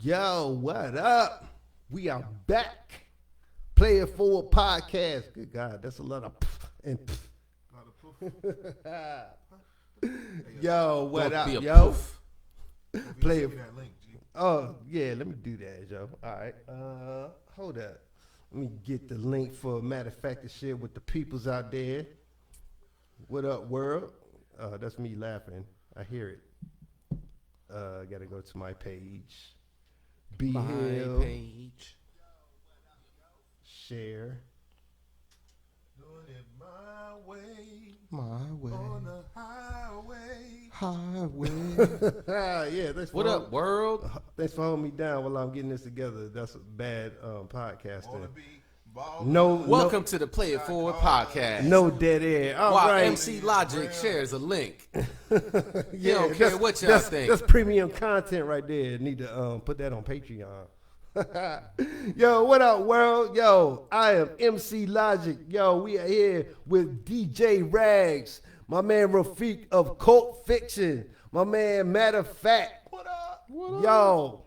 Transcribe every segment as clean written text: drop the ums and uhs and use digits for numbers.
Yo, what up? We are back. Play It Forward podcast. Good God, that's a lot of and Yo, what up, yo? Play it. Oh, yeah, let me do that, yo. All right. Hold up. Let me get the link for matter of fact to share with the peoples out there. What up, world? That's me laughing. I hear it. Gotta go to my page. My page. Share. Doing it my way. My way. On the highway. Yeah. What up, world? Thanks for holding me down while I'm getting this together. That's a bad podcasting. Wanna be Welcome to the Play It Forward podcast. No dead air. All While right. MC Logic shares a link. Yeah, You don't care what y'all think. That's premium content right there. Need to put that on Patreon. Yo, what up, world? Yo, I am MC Logic. Yo, we are here with DJ Rags, my man Rafiq of Cult Fiction, my man Matter of Fact. What up? Yo,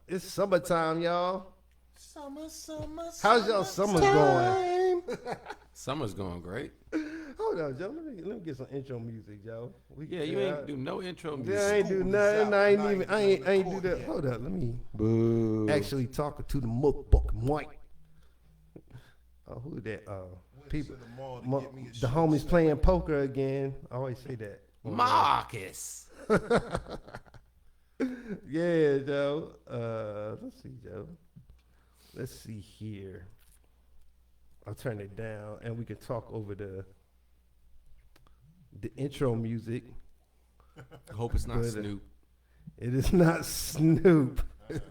it's summertime, y'all. Summer. How's y'all summer going? Summer's going great. Hold on, Joe. Let me get some intro music, Joe. Yeah, you ain't do no intro music. Yeah, I ain't do nothing. I ain't do that. Hold up, let me actually talking to the motherfucking mic. Oh, who that? People, the homies playing poker again. I always say that. Marcus. Yeah, Joe. Let's see, Joe. Let's see here. I'll turn it down, and we can talk over the intro music. I hope it's not Snoop. It is not Snoop. If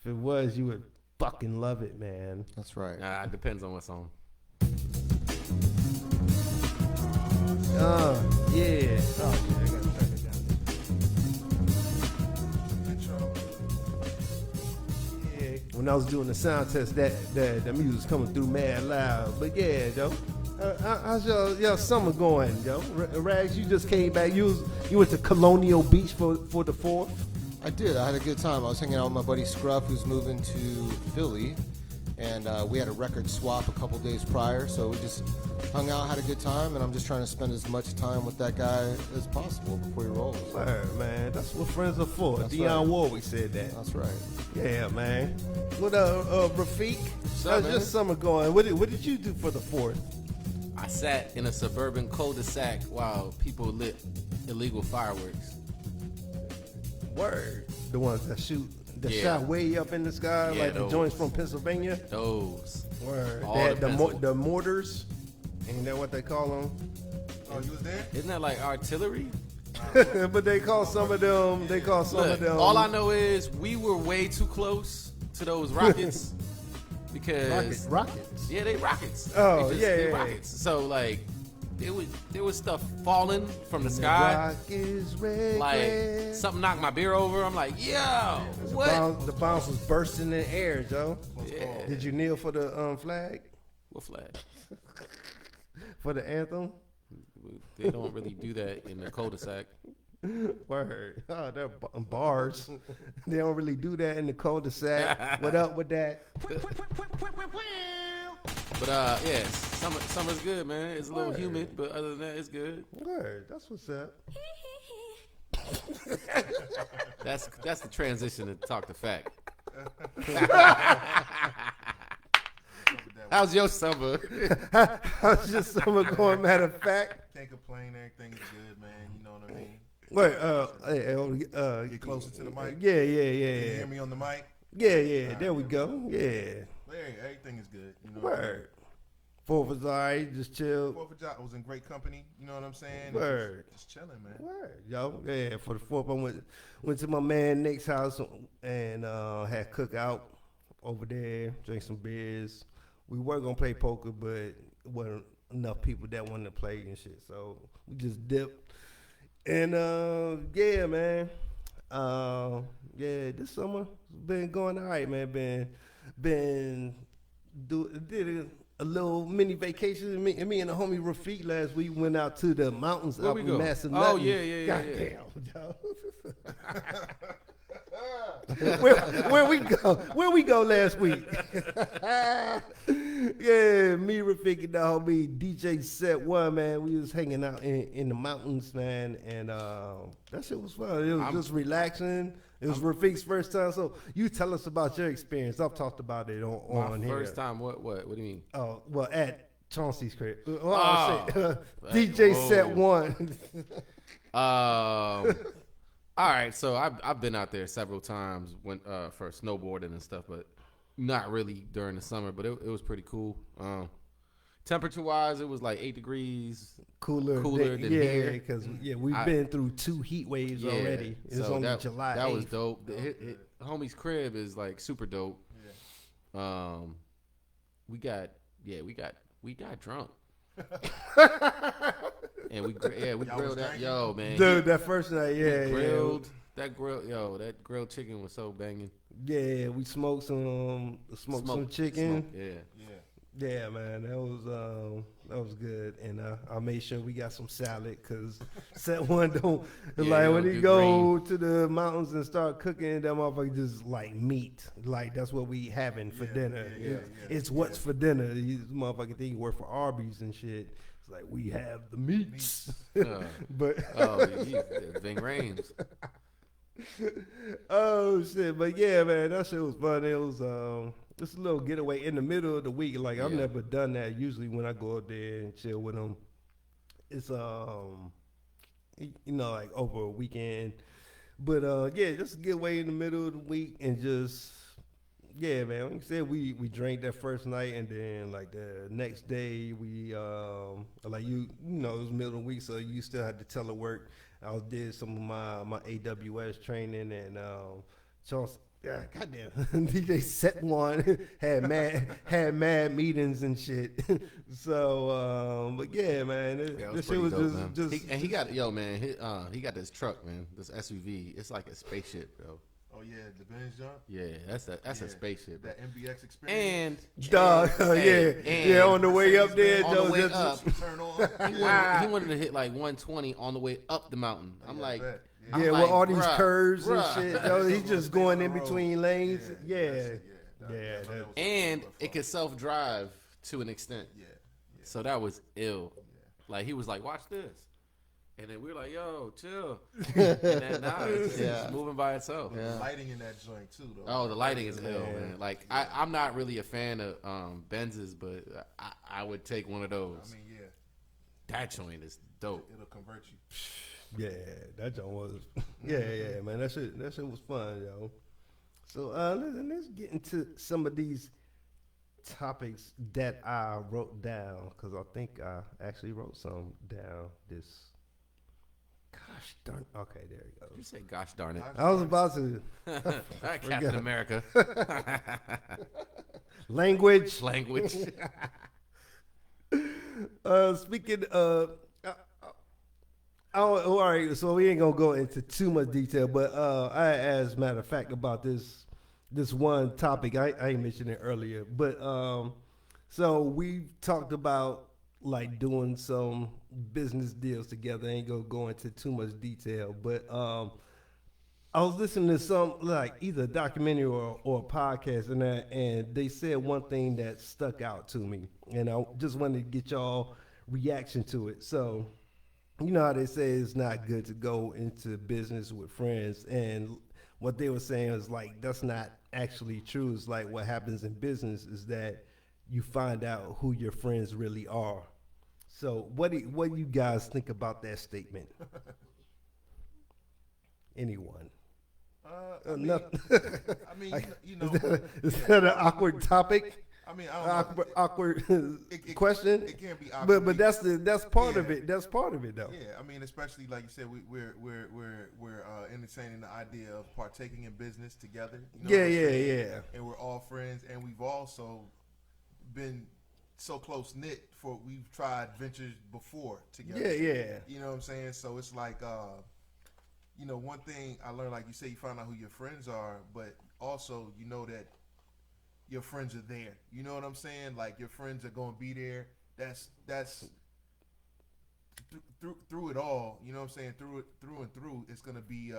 it was, you would fucking love it, man. That's right. It depends on what song. Yeah. Oh, okay, I gotta turn it down. Yeah. When I was doing the sound test, that music was coming through mad loud. But yeah, though. How's your summer going, yo? Rags, you just came back. You went to Colonial Beach for the 4th? I did. I had a good time. I was hanging out with my buddy Scruff, who's moving to Philly, and we had a record swap a couple days prior, so we just hung out, had a good time, and I'm just trying to spend as much time with that guy as possible before he rolls. Word, man. That's what friends are for. That's Dionne right. Warwick said that. That's right. Yeah, man. What up, Rafiq? How's your summer going? What did you do for the 4th? I sat in a suburban cul-de-sac while people lit illegal fireworks. Word. The ones that Yeah. shot way up in the sky, Yeah, like the those. joints from Pennsylvania. Those. Word. All They had the the mortars. Ain't that what they call them? Oh, you was there? Isn't that like artillery? But they call some of them. They call some Look, of them. all I know is we were way too close to those rockets because rockets. yeah, they rockets. Oh, They yeah. rockets. So like, there was stuff falling from the The sky. rock is red. Like something knocked my beer over. I'm like, yo, what? The bounce was bursting in the air, Joe. Yeah. Did you kneel for the flag? What flag? For the anthem? They don't really do that in the cul-de-sac. Word. Oh, they're bars. They don't really do that in the cul-de-sac. What up with that? But yeah, summer's good, man. It's a little humid, but other than that, it's good. Word. That's what's up. That's the transition to talk to fact. How's your summer? How's your summer going, matter of fact? Can't complain. Everything is good, man. You know what I mean? Wait, Get closer to the mic. Yeah. Can you hear me on the mic? Yeah, there we go. Yeah. Hey, everything is good. You know. Word. 4th was all right, just chill. 4th of July, I was in great company. You know what I'm saying? Word. Just chilling, man. Word, yo. Yeah, for the 4th, I went to my man Nick's house and had cookout over there, drank some beers. We were gonna play poker, but wasn't enough people that wanted to play and shit, so we just dipped. And yeah, man. Yeah, this summer been going all right, man. Did a little mini vacation. Me and the homie Rafiq last week went out to the mountains Where up we in go? Massanutten. Oh, yeah. Goddamn, yo. Where we go? Where we go last week? Yeah, me, Rafiki, the homie, DJ Set One, man. We was hanging out in the mountains, man, and that shit was fun. It was just relaxing. It was Rafik's first time. So you tell us about your experience. I've talked about it on My here. first time. What do you mean? Oh, well, at Chauncey's crib. Oh. DJ Whoa. Set One. All right, so I've been out there several times when for snowboarding and stuff, but not really during the summer. But it was pretty cool. Temperature wise, it was like 8 degrees Cooler than here. because we've been through 2 heat waves already. It's so only that, July. That 8th. was dope. Homie's crib is like super dope. Yeah. We got drunk. And we grilled that. Yo, man. Dude, that first night, Grilled. That grilled chicken was so banging. Yeah, we smoked some chicken. Yeah. Yeah, man, that was good, and I made sure we got some salad because Set One don't when you go to the mountains and start cooking, that motherfucker just like meat, like that's what we having for dinner. It's what's for dinner. These motherfucking thing work for Arby's and shit. It's like we have the meats, but Ving Rhames. Oh shit! But yeah, man, that shit was fun. It was just a little getaway in the middle of the week. Like I've never done that. Usually when I go up there and chill with them, it's like over a weekend. But just a getaway in the middle of the week and just man. Like I said, we drank that first night and then like the next day we it was middle of the week, so you still had to telework. I did some of my AWS training and Charles. Yeah, goddamn. DJ Set One had mad meetings and shit. So, but yeah, man, this shit was dope, just he got he got this truck, man, this SUV. It's like a spaceship, bro. Oh yeah, the Benz jump. Yeah, that's a spaceship. That MBX experience. And on the way up there, on the way up, Turn on. he wanted to hit like 120 on the way up the mountain. I'm like. Yeah, with all these curves and shit. He's just going in between lanes. And it could self-drive to an extent. Yeah. So that was ill. Like, he was like, watch this. And then we were like, yo, chill. And then now it's just moving by itself. But the lighting in that joint, too, though. Oh, the lighting is ill, man. Like, I'm not really a fan of Benzes, but I would take one of those. I mean, that joint is dope. It'll convert you. Yeah, that joint was. Man, that shit was fun, yo. So let's get into some of these topics that I wrote down because I think I actually wrote some down. This, gosh darn. Okay, there you go. You say, gosh darn it. I was about to. Captain America. Language. Speaking of. All right, so we ain't gonna go into too much detail, but as a matter of fact, about this one topic, I ain't mentioned it earlier, but so we talked about like doing some business deals together. I ain't gonna go into too much detail, but I was listening to some like either a documentary or a podcast and they said one thing that stuck out to me, and I just wanted to get y'all reaction to it. So. You know how they say it's not good to go into business with friends, and what they were saying is like that's not actually true. It's like what happens in business is that you find out who your friends really are. So what do you guys think about that statement? Anyone? Nothing. I mean, is that an awkward topic? I mean, I don't know. Awkward question. It can't be awkward. But that's part of it. That's part of it, though. Yeah, I mean, especially like you said, we're entertaining the idea of partaking in business together. You know Yeah. And we're all friends, and we've also been so close knit for we've tried ventures before together. Yeah. You know what I'm saying? So it's like, one thing I learned, like you say, you find out who your friends are, but also you know that your friends are there. You know what I'm saying? Like your friends are gonna be there. That's through it all. You know what I'm saying? Through and through, it's gonna be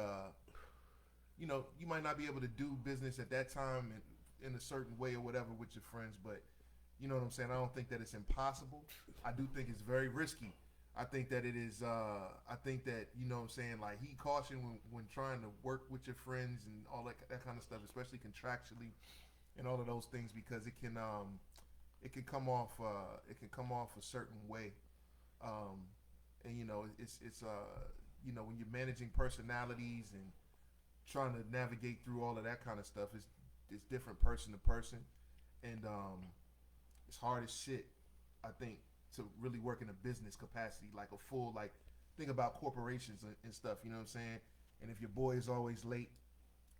you know, you might not be able to do business at that time in a certain way or whatever with your friends, but you know what I'm saying? I don't think that it's impossible. I do think it's very risky. I think that it is, I think that, you know what I'm saying, like, heed caution when trying to work with your friends and all that kind of stuff, especially contractually and all of those things, because it can come off a certain way. And, you know, it's you know, when you're managing personalities and trying to navigate through all of that kind of stuff, it's different person to person. And it's hard as shit, I think, to really work in a business capacity, like a full, like, think about corporations and stuff, you know what I'm saying? And if your boy is always late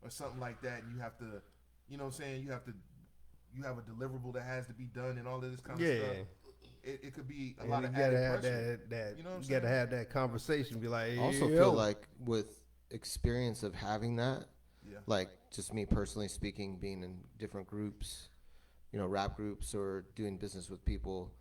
or something like that, and you have to, you know what I'm saying, you have a deliverable that has to be done and all of this kind of stuff. It could be a lot of added pressure. That you know what I'm you saying? gotta have that conversation. Be like, I also yo. feel like with experience of having that, Yeah. like just me personally speaking, being in different groups, you know, rap groups or doing business with people,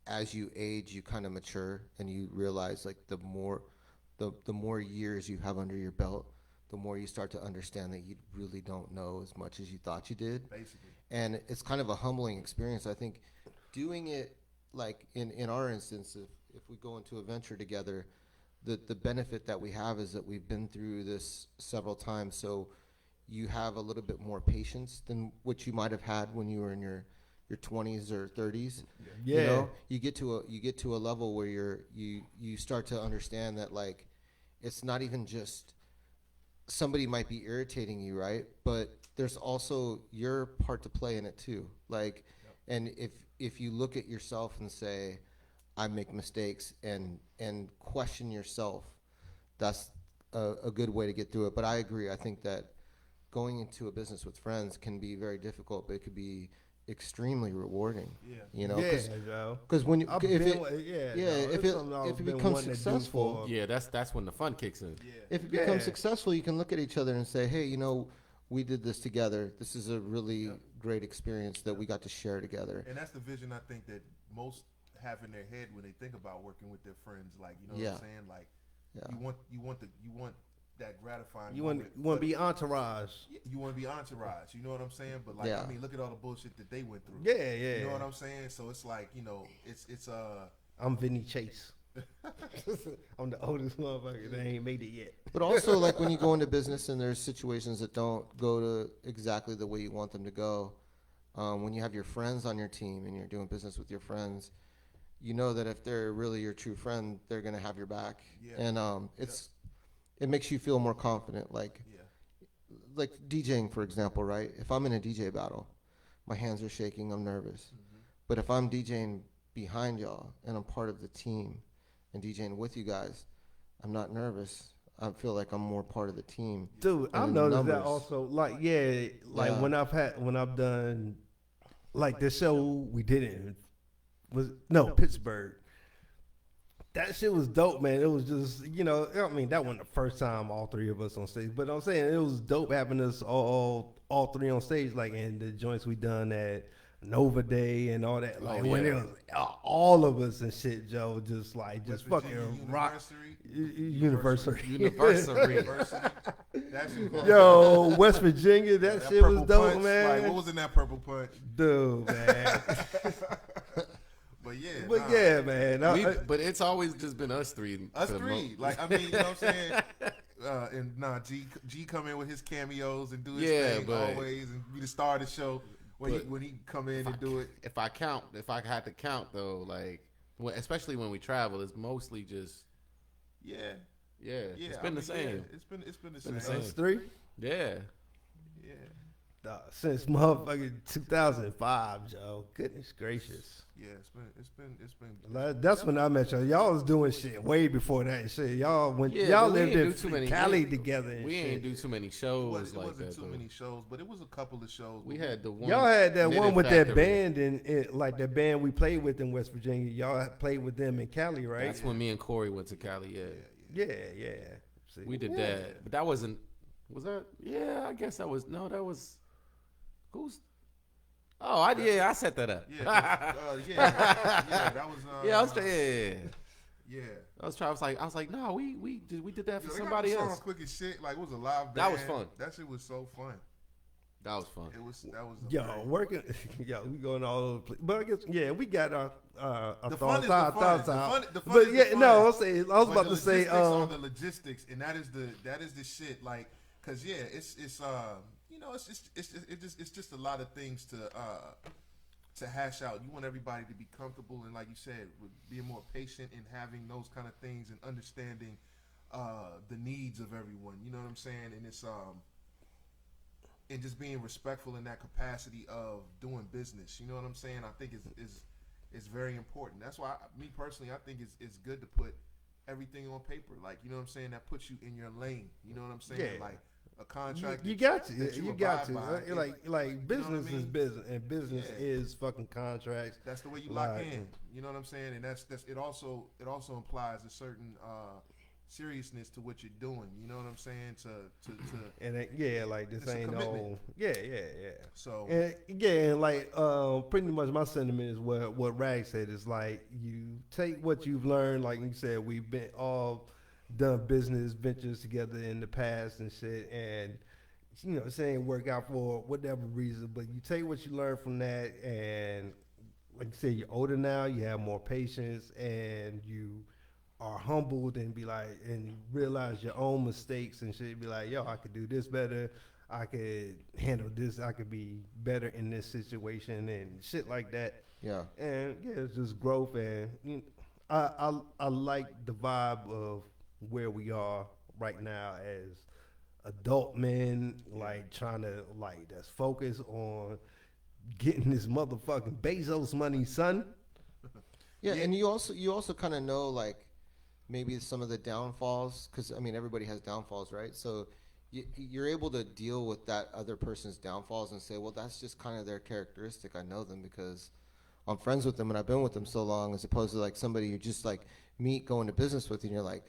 as you age, you kind of mature and you realize like the more years you have under your belt, the more you start to understand that you really don't know as much as you thought you did. Basically. And it's kind of a humbling experience. I think doing it, like in our instance, if we go into a venture together, the benefit that we have is that we've been through this several times. So you have a little bit more patience than what you might have had when you were in your 20s or 30s. Yeah. You know, you get to a level where you start to understand that, like, it's not even just somebody might be irritating you, right? But there's also your part to play in it too. Like, and if you look at yourself and say, I make mistakes, and question yourself, that's a good way to get through it. But I agree. I think that going into a business with friends can be very difficult, but it could be extremely rewarding. Yeah. You know, Joe. because when you I've if been it wa- yeah, if it's something I've it been becomes wanting to do successful, for- Yeah, that's when the fun kicks in. Yeah. if it becomes Yeah. successful, you can look at each other and say, hey, you know, we did this together. This is a really great experience that we got to share together. And that's the vision I think that most have in their head when they think about working with their friends. Like, you know what Yeah. I'm saying? Like, Yeah. you want that gratifying. You want moment, to but be entourage. you want to be entourage. You know what I'm saying? But like, Yeah. I mean, look at all the bullshit that they went through. Yeah, yeah. You know what I'm saying? So it's like, you know, it's I'm Vinny Chase. I'm the oldest motherfucker that ain't made it yet. But also, like, when you go into business and there's situations that don't go to exactly the way you want them to go, when you have your friends on your team and you're doing business with your friends, you know that if they're really your true friend, they're going to have your back. Yeah. And it makes you feel more confident. Like, like DJing, for example, right? If I'm in a DJ battle, my hands are shaking, I'm nervous. But if I'm DJing behind y'all and I'm part of the team and DJing with you guys, I'm not nervous. I feel like I'm more part of the team. Dude, And I've the noticed that numbers. also. Like, like Yeah. when I've done, like the show we did in Pittsburgh. That shit was dope, man. It was just, you know, I mean, that wasn't the first time all three of us on stage, but I'm saying it was dope having us all three on stage, like in the joints we done at Nova Day and all that. Like when it was all of us and shit, Joe, just fucking rock. University. That's Yo, West Virginia, that shit was Purple dope, Punch, man. Like, what was in that Purple Punch? Dude, man. But yeah, man. But it's always just been us three. Us for the three. Like, I mean, you know what I'm saying? G come in with his cameos and do his thing but- always and be the star of the show when he come in and do it. If I had to count though, like, especially when we travel, it's mostly just Yeah. it's been the same. Yeah, it's been the same. Us three? Yeah. Yeah. Since motherfucking 2005, Joe. Goodness gracious. Yeah, it's been Like, that's when I met y'all. Y'all was doing shit way before that and shit. Y'all but lived we in ain't do too many- Cali together and We shit. ain't do too many it shows wasn't like that. too though. many shows, but it was a couple of shows. We had the one. Y'all had that Knitted one with that Factory. band and like that band we played with in West Virginia. Y'all played with them in Cali, right? That's when me and Corey went to Cali. Yeah, Yeah. See? we did that, but that wasn't. Was that? Yeah, I guess that was. No, that was. Who's? Oh, I set that up. Yeah, that was. Yeah, I was. Yeah. Yeah. I was like, no, we did that for Yo, they got somebody the song else. quick as shit. Like, it was a live band. That was fun. That shit was so fun. That was fun. That was a Yo, very- working. Yo, we going all over the place. But I guess we got our The fun thoughts is the out. fun. Thoughts The out. fun- the fun But is yeah, the fun. no, I was But about the to say. logistics are the logistics, and that is the shit. Like, cause yeah, it's you know, it's just a lot of things to hash out. You want everybody to be comfortable, and like you said, with being more patient and having those kind of things and understanding the needs of everyone. You know what I'm saying? And it's and just being respectful in that capacity of doing business. You know what I'm saying? I think is very important. That's why me personally, I think it's good to put everything on paper. Like, you know what I'm saying? That puts you in your lane. You know what I'm saying? Yeah. Like a contract. You that got to. that You got abide to. by. Like You know what I business is mean? business, and business Yeah. is fucking contracts. That's the way you lock Like- in. You know what I'm saying? And that's it. Also implies a certain seriousness to what you're doing. You know what I'm saying? To And like this It's a ain't no. commitment. Yeah. so And and like pretty much my sentiment is what Rag said is like you take what you've learned, like you said, we've been all done business ventures together in the past and shit, and you know, saying work out for whatever reason, but you take what you learned from that, and like you said, you're older now, you have more patience, and you are humbled and be like, and realize your own mistakes and shit. Be like, yo, I could do this better. I could handle this. I could be better in this situation and shit like that. Yeah. And yeah, it's just growth. And I like the vibe of where we are right now as adult men, like trying to like that's focused on getting this motherfucking Bezos money, son. Yeah, and you also kind of know like maybe some of the downfalls, because I mean everybody has downfalls, right? So you're able to deal with that other person's downfalls and say, well, that's just kind of their characteristic. I know them because I'm friends with them and I've been with them so long, as opposed to like somebody you just like meet going to business with and you're like,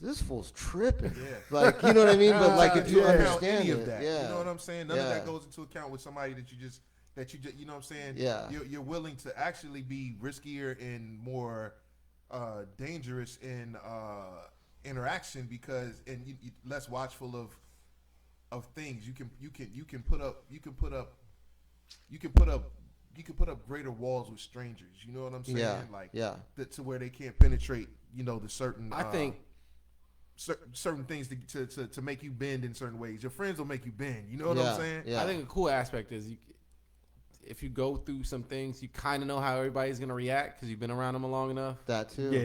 this fool's tripping. Yeah. Like, you know what I mean? But like if you Yeah. understand any it, of that. yeah. You know what I'm saying? None of Yeah. that goes into account with somebody that you just you know what I'm saying? Yeah. You're willing to actually be riskier and more dangerous in interaction because you less watchful of things. You can put up greater walls with strangers. You know what I'm saying? Yeah. Like Yeah. to where they can't penetrate. You know the certain. I think certain things to make you bend in certain ways. Your friends will make you bend. You know what I'm saying? Yeah. I think a cool aspect is if you go through some things, you kind of know how everybody's gonna react because you've been around them long enough. That too. Yeah.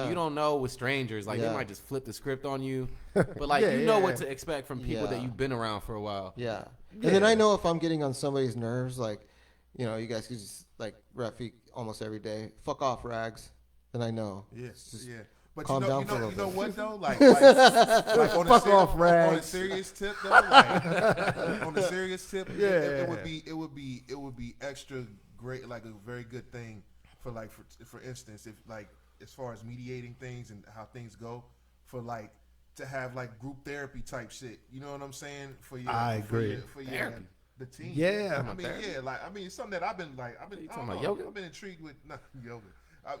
And you don't know with strangers, like Yeah. they might just flip the script on you, but like Yeah, you know yeah. what to expect from people that Yeah. you've been around for a while. Yeah. Yeah. And then I know if I'm getting on somebody's nerves, like, you know, you guys can just like Rafiq almost every day. Fuck off, Rags. Then I know. Yes, Just yeah. But calm you know, down for a little you know bit. what though? Like on Fuck off, on a Rags. serious tip though, like, on a serious tip, Yeah. it would be extra great, like a very good thing for like for instance, if like as far as mediating things and how things go, for like to have like group therapy type shit. You know what I'm saying? For your, I agree. For your Therapy. the team. Yeah. I mean, yeah, like I mean, it's something that I've been You I talking don't about know, yoga? I've been intrigued with yoga.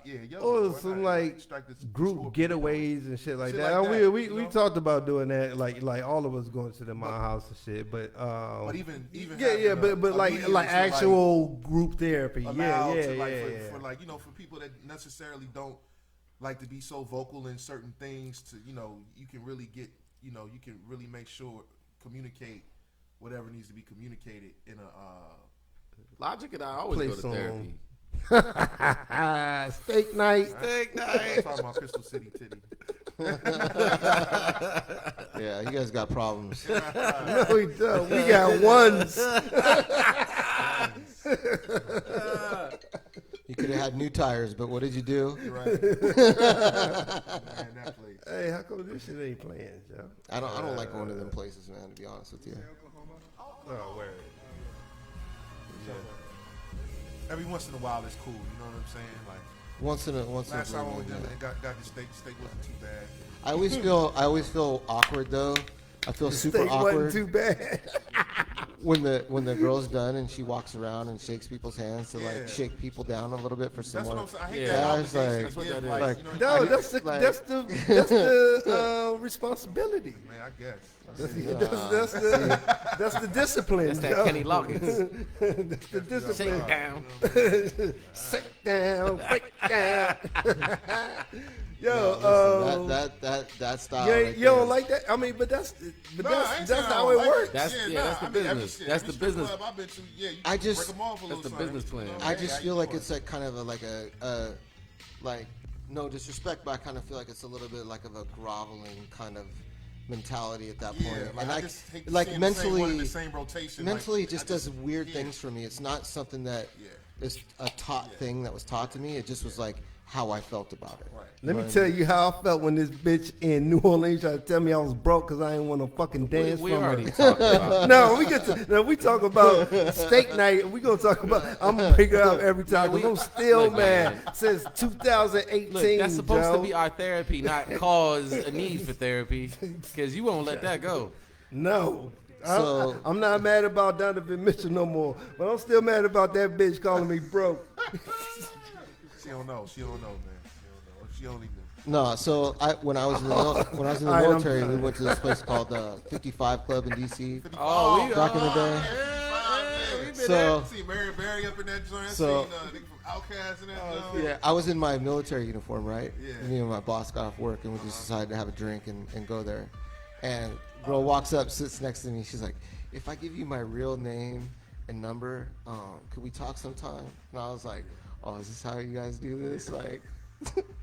Yeah, yoga. Or boy, some not- like strike this group scorpion, you know. getaways and shit like Shit that. like that, we you we know? talked about doing that, like all of us going to my house and shit. But But even yeah, having but a like medium to, actual group therapy. allow Yeah, to, like, yeah. for like, you know, for people that necessarily don't like to be so vocal in certain things, to, you know, you can really get, you know, you can really make sure communicate whatever needs to be communicated in a Logic and I always Play go to some- therapy. Steak night. Steak I'm night. talking about Crystal City Titty. Yeah, you guys got problems. No, we don't. We got ones. You could have had new tires, but what did you do? You're right. Man, that place. Hey, how come this shit ain't playing, Joe? I don't like going to them places, man, to be honest with you. Oh, word. Every once in a while, it's cool. You know what I'm saying? Like Once in a last time I blue went moon, there yeah. and got the steak. The steak wasn't too bad. I always feel awkward though. I feel super Steak awkward. wasn't too bad. when the girl's done and she walks around and shakes people's hands to like shake people down a little bit for some That's what more. I'm saying. I hate Yeah. that. I was like, That's what that is. like, No, that's the responsibility. Man, I guess. That's the discipline. That's that Kenny Loggins. That's the discipline. Shake down. Sit down, break down. Yo, that style. you right don't there. like that? I mean, but that's I ain't that's saying I how don't it like works. That's the business. That's the business. I've been to, you I just- break 'em off a that's little the business something, plan. you know, I hey, just how feel you like doing? it's like kind of like no disrespect, but I kind of feel like it's a little bit like of a groveling kind of mentality at that point. Yeah, like And I just hate like seeing the same one in mentally, the same rotation. mentally, like, it just does weird things for me. It's not something that is a taught thing that was taught to me. It just was like how I felt about it. Right. Let me tell you how I felt when this bitch in New Orleans tried to tell me I was broke because I didn't want to fucking dance We from her. already talked about. No, we talk about steak night. We gonna talk about. I'm gonna bring her up every time because I'm still Look, mad man. since 2018. Look, that's supposed Joe. to be our therapy, not cause a need for therapy, because you won't let that go. No. So- I'm not mad about Donovan Mitchell no more, but I'm still mad about that bitch calling me broke. She don't know. She don't know, man. She don't know. If she only knew. No, so when I was in the All right, I'm military, we done. went to this place called the 55 Club in DC. Oh, we Back in the day. So- See Mary Berry up in that joint. so- Seen nigga from Outkast in that joint. Yeah, I was in my military uniform, right? Yeah. Me and my boss got off work and we just decided to have a drink and go there. And girl walks up, sits next to me. She's like, "If I give you my real name and number, could we talk sometime?" And I was like, "Oh, is this how you guys do this?" Like,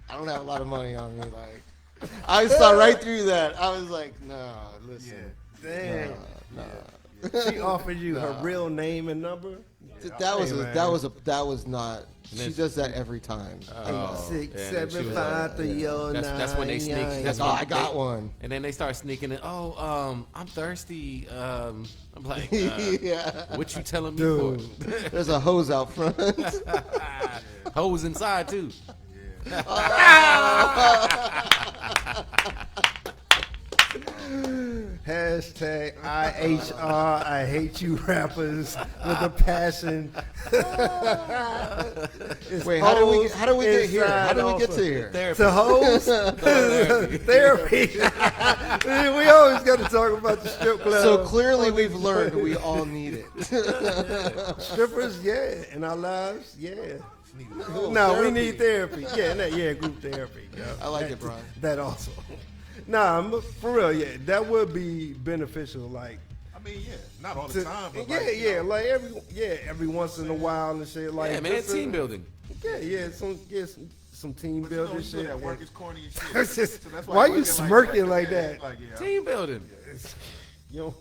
I don't have a lot of money on me. Like, I saw right through that. I was like, "No, listen, Damn. no." She offered you her real name and number. That was Hey, a, man. that was not. She does that every time. Oh, 6, and then she 7, was 5, 3, 0, 9. that's when they sneak. That's Oh, when I got they- one. And then they start sneaking in. Oh, I'm thirsty. I'm like, Yeah. what you telling me Dude. for? There's a hose out front. Hoes inside too. Hashtag IHR, I hate you rappers with a passion. It's Wait, hoes how do we get here? inside How do we get also. to here? Therapy. To hoes? Therapy. We always got to talk about the strip club. So clearly we've learned we all need it. Strippers, yeah. In our lives, yeah. Oh, No, we therapy. need therapy. Yeah, group therapy. Yeah. I like it, Brian. That also. Nah, for real, yeah. That would be beneficial. Like, I mean, yeah, not all the time, but yeah, like, you know, like every once in a while and shit. Like, Yeah, man, just, team building. Yeah, some team but you know, building you know shit. that work is corny and shit. It's just- So that's why you women smirking like that? Like, yeah, Team building. You're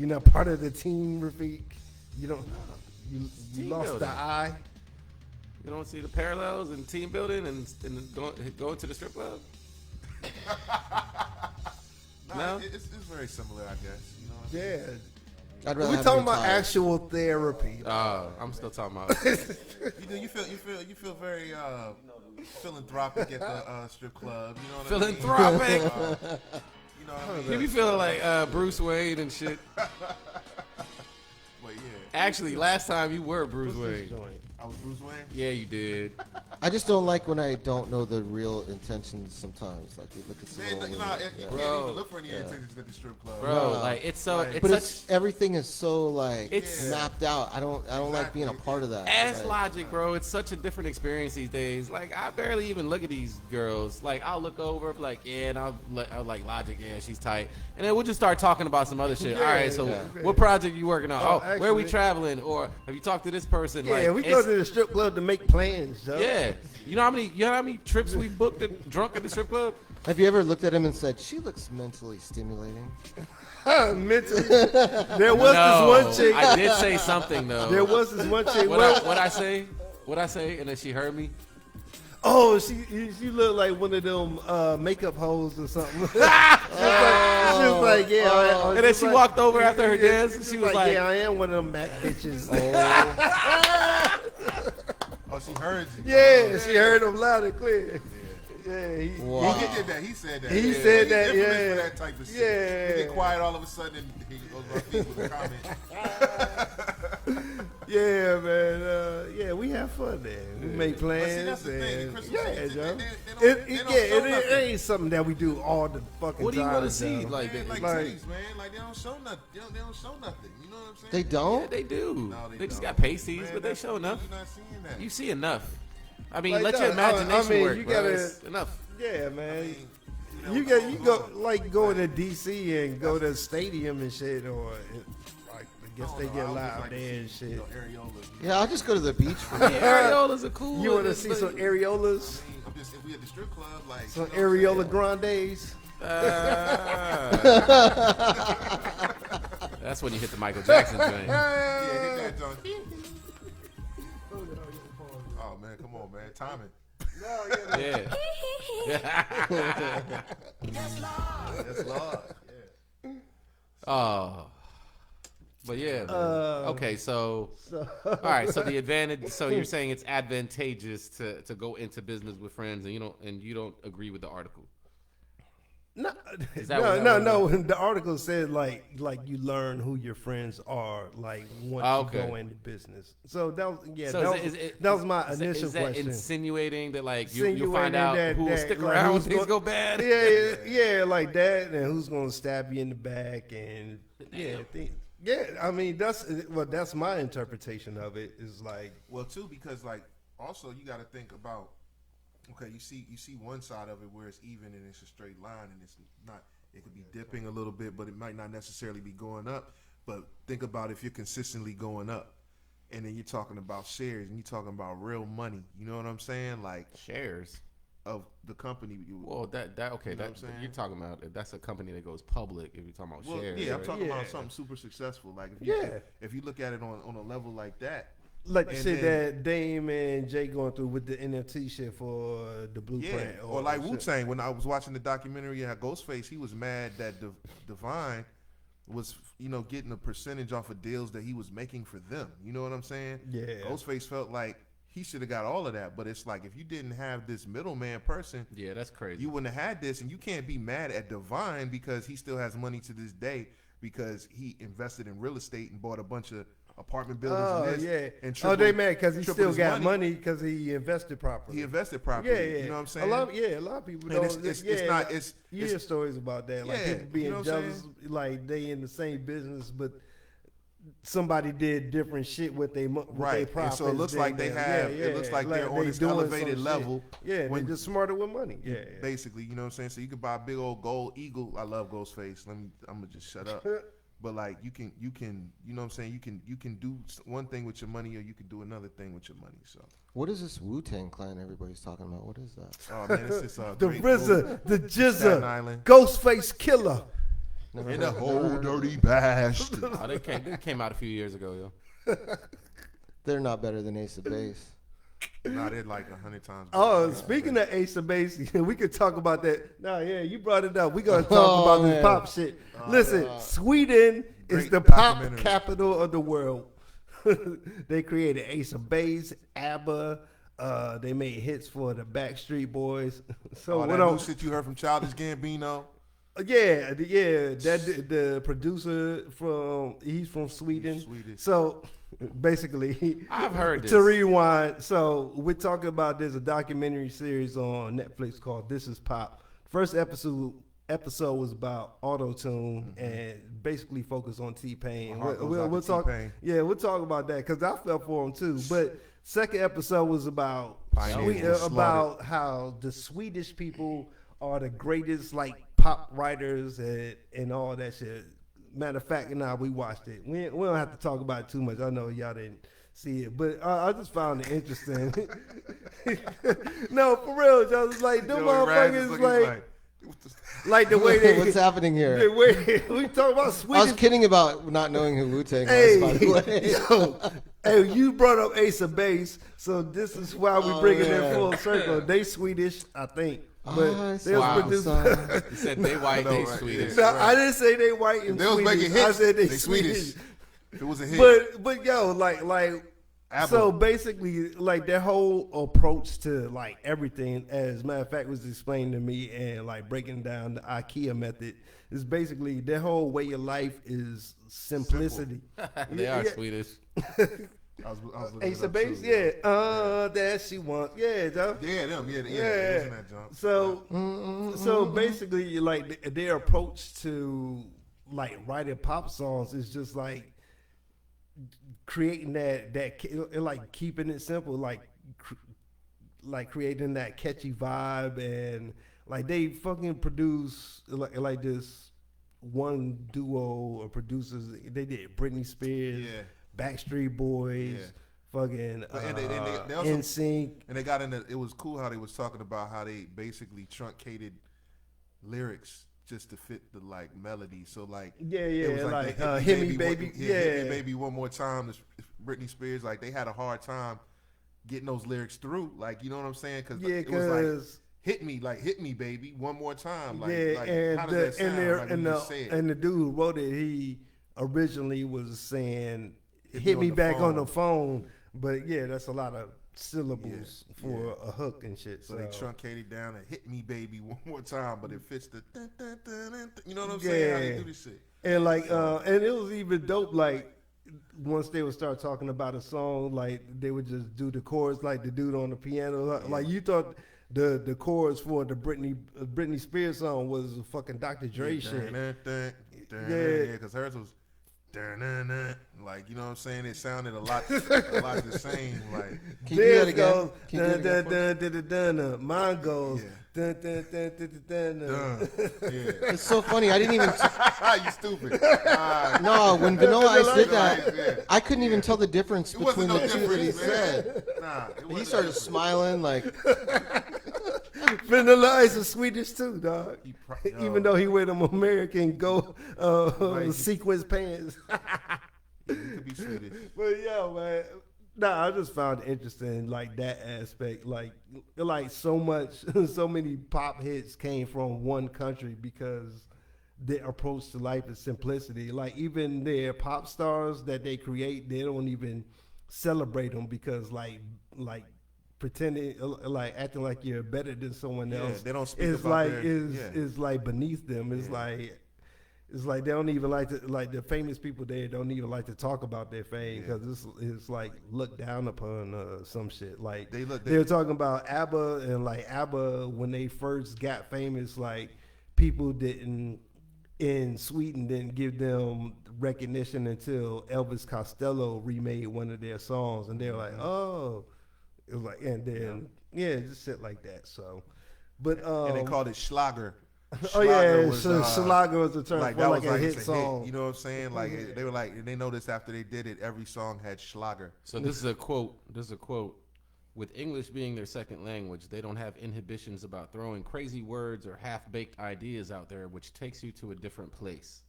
not part of the team, Rafiq. You don't. You Team lost building. the eye. You don't see the parallels in team building and going to the strip club? nah, No? it's very similar, I guess. You know what I mean? Yeah. I'd rather We have talking you about tired. actual therapy. I'm still talking about. You feel very philanthropic at the strip club. You know what I mean? Philanthropic. You know what I mean? You be feeling like Bruce Wayne and shit. But yeah, Actually, last time you were Bruce Wayne. I was Bruce Wayne. Yeah, you did. I just don't like when I don't know the real intentions sometimes. Like you look at some Man, old you women, know, yeah. you can't Bro. even look for any intentions at the strip club. Bro, No. like it's so Like- it's But such everything is so like It's- mapped out. I don't like being a part of that. ass Like, logic, bro. It's such a different experience these days. Like I barely even look at these girls. Like I'll look over, like yeah, and I'll like Logic, yeah, she's tight, and then we'll just start talking about some other shit. All right, so what project you working on? Oh, Oh, where we actually- traveling? Or have you talked to this person? Yeah, like, we go it's- to the strip club to make plans, Joe. yeah. You know how many trips we booked drunk at the strip club? Have you ever looked at him and said, "She looks mentally stimulating"? Mentally. There was No, this one chick. I did say something though. There was this one chick. What I say? What I say? And then she heard me. Oh, she looked like one of them makeup hoes or something. she was like, yeah. And then she walked over after her dance. She She was like, like, yeah, I am one of them Mac bitches. Oh, she heard you. Yeah, she heard them loud and clear. Yeah, Wow. He did that. He said that. He said that, He's infamous yeah. for that type of shit. Yeah. He get quiet all of a sudden and he goes on feet with a comment. Yeah, man. Yeah, we have fun there. We make But see, plans. that's the thing. And, Christmas yeah, Eve, Joe. they don't show It nothing. ain't something that we do all the fucking What do you time. want to see? Joe. Like, Man, like Like- titties, man. Like they don't show nothing. They don't show nothing. You know what I'm saying? They don't? yeah, they do. No, they just don't. got pasties, Man, but they that's- show enough. You're not seeing that. You see enough. I mean, Like let your that. I imagination mean, work. you bro. gotta- It's enough. Yeah, man. I mean, You go like going to DC and go to the stadium and shit, or like I guess they get live there and shit. Yeah, I'll just go to the beach for Yeah, areolas are cool. You want to It's see like- some areolas, If we at the strip club, like some you know what I'm areola saying? grandes? That's when you hit the Michael Jackson joint. Yeah, hit that joint. Oh man, come on, man, timing. Yeah. That's Lord. Oh. But yeah. Man. Okay, so all right. So the advantage. So you're saying it's advantageous to go into business with friends, and you don't agree with the article. No, Is that what- no. The article said like you learn who your friends are like once Okay. you go into business. So that was So that was my is initial that question. insinuating that like you'll Insinuating find out that- who will that, stick like, around when who's things go- go bad? Yeah, like that, and who's gonna stab you in the back, and I mean that's my interpretation of it. Is like Well, too, because like also you got to think about. Okay, you see one side of it where it's even and it's a straight line, and it's not. It could be dipping a little bit, but it might not necessarily be going up. But think about if you're consistently going up, and then you're talking about shares, and you're talking about real money. You know what I'm saying? Like Shares. of the company. Well, that okay. You know That what I'm saying? you're talking about. That's a company that goes public. If you're talking about Well, shares. yeah, I'm right? talking about Yeah. something super successful. Like Yeah. if you look at it on a level like that. the And shit then- that Dame and Jay going through with the NFT shit for the Blueprint. Yeah, or like shit. Wu-Tang. When I was watching the documentary, how Ghostface, he was mad that Divine was, getting a percentage off of deals that he was making for them. You know what I'm saying? Yeah. Ghostface felt like he should have got all of that, but it's like if you didn't have this middleman person, Yeah, that's crazy. you wouldn't have had this, and you can't be mad at Divine because he still has money to this day because he invested in real estate and bought a bunch of apartment buildings Oh and this. yeah. And They mad because he tripled still his got money because he invested properly. He invested properly. Yeah. You know what I'm saying? A lot of people And don't. it's yeah, not- you it's- hear stories about that, like Yeah, people being you know what I'm jealous, like they in the same business, but somebody did different shit with their Right, and so it looks like they have. It looks like they're on they this doing elevated some level. shit. Yeah, when- they're just smarter with money. Yeah, Basically, you know what I'm saying. So you can buy a big old gold eagle. I love Ghostface. I'm gonna just shut up. But like you can, you know what I'm saying. You can do one thing with your money, or you can do another thing with your money. So, What is this Wu-Tang Clan everybody's talking about? What is that? oh man, it's just the great RZA, the Staten Jizza, Island. Ghostface Killer. Never And the heard- whole never heard of dirty bastard. Oh, they came out a few years ago, yo. They're not better than Ace of Base. Not it like 100 times. Oh, speaking of Ace of Base, we could talk about that. No, yeah, you brought it up. We're gonna talk about this man. pop shit. Listen, Sweden is Great the pop documentary. capital of the world. They created Ace of Base, ABBA. They made hits for the Backstreet Boys. So All what that new on? shit you heard from Childish Gambino. Yeah, that the producer he's from Sweden. Swedish. So basically, I've heard this. To rewind, so we're talking about there's a documentary series on Netflix called This Is Pop. First episode was about auto-tune and basically focused on T-Pain. My heart goes out We'll to talk. T-Pain. Yeah, we'll talk about that because I felt for him too. But second episode was about Pioneers were slaughtered. about how the Swedish people are the greatest like pop writers and all that shit. Matter of fact, we watched it. We don't have to talk about it too much. I know y'all didn't see it, but I just found it interesting. No, for real, Joe. It's like them Joey Raz is motherfuckers, looking like the way they. What's happening here? The way we talk about I was Swedish. kidding about not knowing who Wu-Tang Hey, was, by the way. yo, hey, you brought up Ace of Base, so this is why we bring it in yeah. full circle. They Swedish, I think, but I they was Wow. produced. saw He said they white, know, they right? Swedish. No, I didn't say they white and They was Swedish. making hits. I said they They Swedish. Swedish. It was a hit. But yo, like ABBA. So basically, like their whole approach to like everything, as a matter of fact, was explained to me, and like breaking down the IKEA method is basically their whole way of life is simplicity. They are Swedish. I was looking Ace it of up Base, too, yeah. That she wants, yeah, though. Yeah, them, yeah, Yeah. It was in that jump. So basically, like their approach to like writing pop songs is just like creating that like keeping it simple, like creating that catchy vibe, and like they fucking produce like this one duo of producers. They did Britney Spears, Yeah. Backstreet Boys. Yeah. Fucking And they also, NSYNC. and they got into. It was cool how they was talking about how they basically truncated lyrics just to fit the like melody. So like it was like they Hit Me Baby, Hit Me Baby One More Time. This Britney Spears, like they had a hard time getting those lyrics through. Like you know what I'm saying? Because it was like hit me baby one more time. Like, and how does that sound? And the dude who wrote it, he originally was saying hit me back on the phone. But yeah, that's a lot of syllables for a hook and shit. So they truncated down and hit me baby one more time, but it fits the dun, dun, dun, dun, you know what I'm saying? How they do this shit. And like and it was even dope, like once they would start talking about a song, like they would just do the chords like the dude on the piano. Like you thought the chords for the Britney Spears song was fucking Dr. Dre shit. Yeah, because hers was like, you know what I'm saying? It sounded a lot the same. Like, Can you do that again? Mine goes. Yeah. It's so funny. I didn't even. You stupid. No, when Vanilla Ice did that, Yeah. I couldn't even tell the difference It wasn't between no the two that he difference, man. said. Nah, it He wasn't started no difference. smiling like. Vanilla Ice is Swedish too, dog. Yo. Even though he wear them American sequence pants. Yeah, you could be Swedish. But yeah, man. Nah, I just found it interesting, like that aspect. Like so many pop hits came from one country because their approach to life is simplicity. Like even their pop stars that they create, they don't even celebrate them because like pretending, like acting like you're better than someone else. They don't speak It's about like their, is like beneath them. It's like they don't even like to, like the famous people there don't even like to talk about their fame because it's like looked down upon some shit. Like they were talking about ABBA, and like ABBA when they first got famous, like people in Sweden didn't give them recognition until Elvis Costello remade one of their songs, and they're like, oh, it was like, and then just shit like that. So, but and they called it Schlager. Oh yeah, Schlager was a term like for that like was a like hit a song. Hit, you know what I'm saying? Like they were like, and they noticed after they did it, every song had Schlager. So this is a quote. With English being their second language, they don't have inhibitions about throwing crazy words or half-baked ideas out there, which takes you to a different place.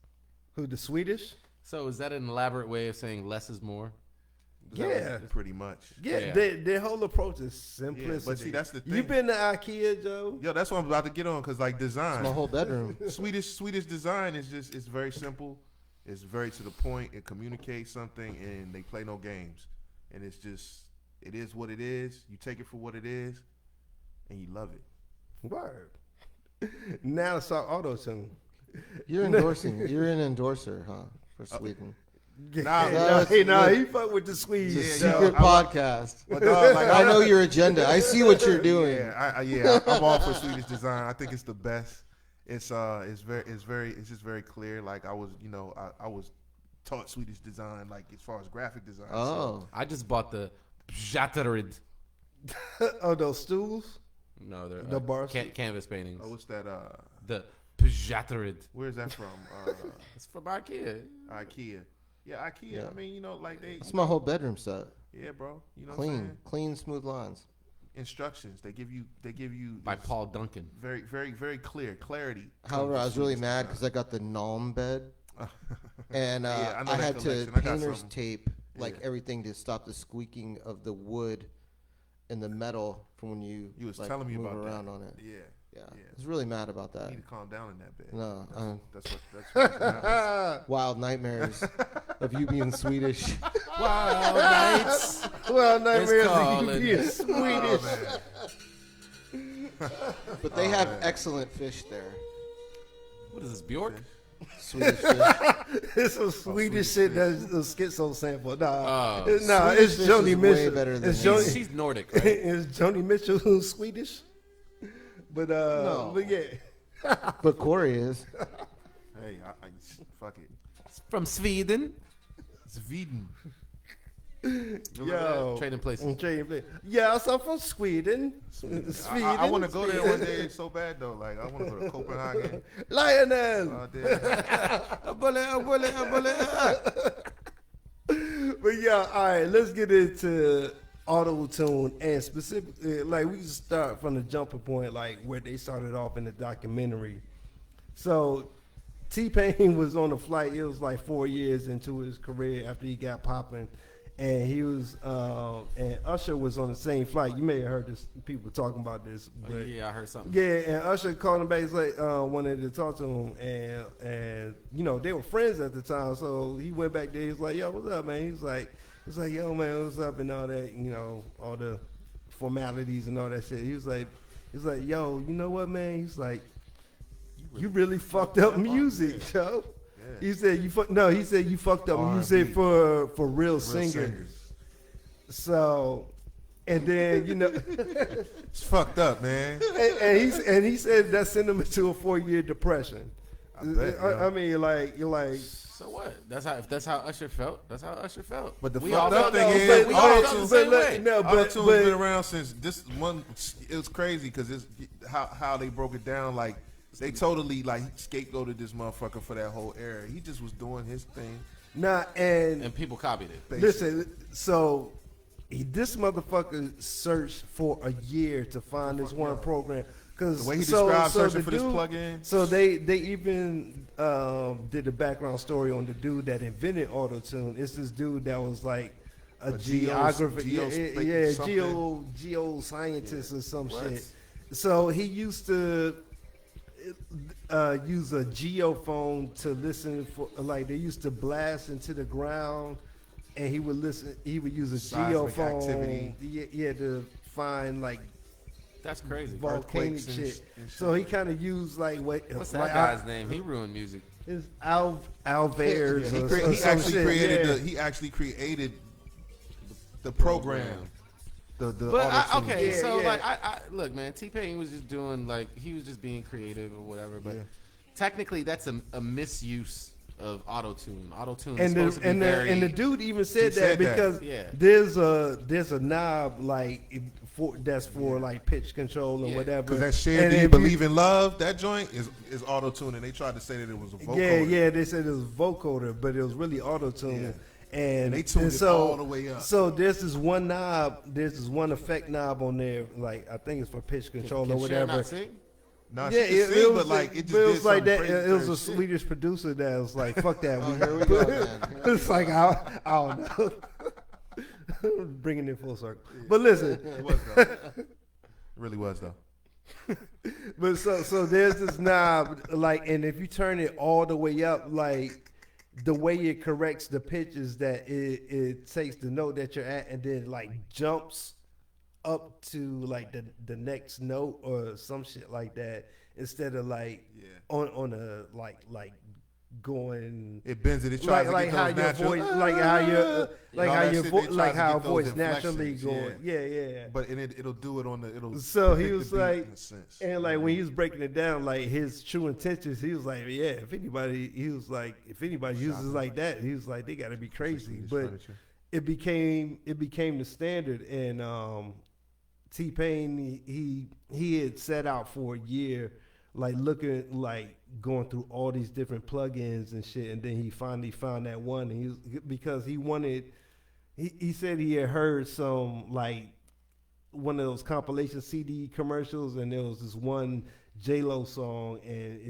Who, the Swedish? So is that an elaborate way of saying less is more? Yeah, pretty much. Yeah, their whole approach is simplicity. Yeah, but see, that's the thing. You been to IKEA, Joe? Yo, that's what I'm about to get on because like design, My whole bedroom. Swedish design is just it's very simple. It's very to the point. It communicates something, and they play no games. And it's just it is what it is. You take it for what it is, and you love it. Word. Now it's our auto tune. You're endorsing. You're an endorser, huh? For Sweden. Nah, he fuck with the Swedes. It's a secret podcast. But dog, like, I know your agenda. I see what you're doing. I'm all for Swedish design. I think it's the best. It's just very clear. Like I was taught Swedish design, like as far as graphic design. Oh, So. I just bought the Mcbride. Oh, those stools? No, they're The bars? canvas paintings. What's that? The Mcbride. Where's that from? It's from IKEA. IKEA. Yeah, IKEA. Yeah. I mean, like they. that's my whole bedroom set. Yeah, bro. You know what I'm saying? Clean, smooth lines. Instructions. They give you By Paul Duncan. very, very, very clear clarity. However, I was really mad because I got the Nalm bed, and Yeah, I know I that had to collection. I got painter's some. tape like Yeah. everything to stop the squeaking of the wood and the metal from when you was like, telling me move about around that. on it. Yeah. Yeah, Yeah. I was really mad about You that. need to calm down in that bed. No, That's what wild nightmares of you being Swedish. Wild nights. Well, nightmares calling. of you being Swedish. But they have excellent fish there. What is this, Bjork? Swedish fish. It's some Swedish shit that's a schizo sample. Nah, Oh. nah, Swedish it's fish Joni is way Mitchell. better than It's that. Joni, She's Nordic, right? it's Joni Mitchell who's Swedish. But No. but yeah. But Corey is. Hey, I fuck it. From Sweden. Sweden. Yo, Trading places. Yes, I'm from Sweden. I want to go there one day so bad though. Like I want to go to Copenhagen. Lionel. But yeah, all right, let's get into auto-tune and specifically, like we just start from the jumping point, like where they started off in the documentary. So T-Pain was on a flight. It was like 4 years into his career after he got popping. And he was, and Usher was on the same flight. You may have heard this, people talking about this. But Yeah, I heard something. yeah, and Usher called him back. He's like, wanted to talk to him, and you know they were friends at the time. So he went back there. He's like, "Yo, what's up, man?" He's like, "Yo, man, what's up?" and all that, you know, all the formalities and all that shit. He was like, "Yo, you know what, man?" He's like, "You really fucked up music, yo." He said you fucked up music for real singers. So, and then you know, It's fucked up, man. and he said that sent him into a 4-year depression. I bet, I mean, like you're like, So what? If that's how Usher felt, that's how Usher felt. But the we fucked all up felt thing that. is, We all felt the auto-tune- same way. no, Auto-tune's but been around since this one. It was crazy because it's how they broke it down. Like they totally like scapegoated this motherfucker for that whole era. He just was doing his thing. nah, and And people copied it. listen, so this motherfucker searched for a year to find this one program. Cause The way he described searching the for this dude- plug-in. So they even did a background story on the dude that invented auto-tune. It's this dude that was like a geographer, geoscientist or some shit. So he used to use a geophone to listen for, like they used to blast into the ground, and he would listen. He would use a Seismic geophone, activity. yeah, to find like That's crazy. volcanic Earthquakes and shit. sh- and So he kind of used like what? What's like that guy's name? He ruined music. It's Alvarez. He, or he some actually shit. created Yeah. he actually created the program. The But auto-tune. okay, Yeah, so yeah. like I look, man, T-Pain was just doing like he was just being creative or whatever. But Yeah. technically, that's a misuse of auto-tune. Auto-tune is And supposed to be very. the dude even said He that said that. because Yeah. there's a knob like that's for like pitch control or Yeah. whatever. Because that shit, And do you if believe in love? That joint is auto tune, and they tried to say that it was a vocoder. Yeah, they said it was vocoder, but it was really auto tune. Yeah. And they tuned it all the way up. So there's this one knob, there's this one effect knob on there, like I think it's for pitch control or Can Cher whatever. not sing? Nah, Yeah, she could sing, but like it just but it did was like that. something crazy It was to a her shit. Swedish producer that was like, "Fuck that." Oh, here we go, man. It's like I don't know. Bringing it full circle. But listen, It was though. It really was though. but so there's this knob, like, and if you turn it all the way up, like the way it corrects the pitch is that it takes the note that you're at and then like jumps up to like the next note or some shit like that instead of like on a like going It bends it. It tries like to how get your those natural. voice like how your like all how that your shit, voice they try like to how a get those voice naturally inflections, going. Yeah. But it'll do it on the. It'll So he hit was the beat like, in a sense. and like when he was breaking it down, like his true intentions, he was like, yeah, if anybody uses it like that, he was like, they got to be crazy. Swedish But furniture. it became the standard, and T-Pain he had set out for a year, like looking like going through all these different plugins and shit, and then he finally found that one, and because he wanted. He said he had heard some like one of those compilation CD commercials, and there was this one J-Lo song, and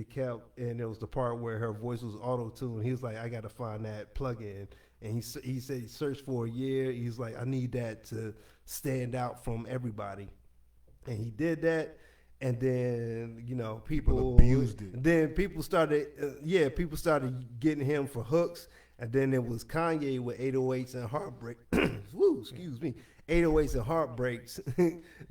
it was the part where her voice was auto-tuned. He was like, I got to find that plug-in. And he said he searched for a year. He's like, I need that to stand out from everybody. And he did that. And then, people abused it. Then people started getting him for hooks. And then it was Kanye with 808s and Heartbreak. Woo, excuse me. 808s and Heartbreaks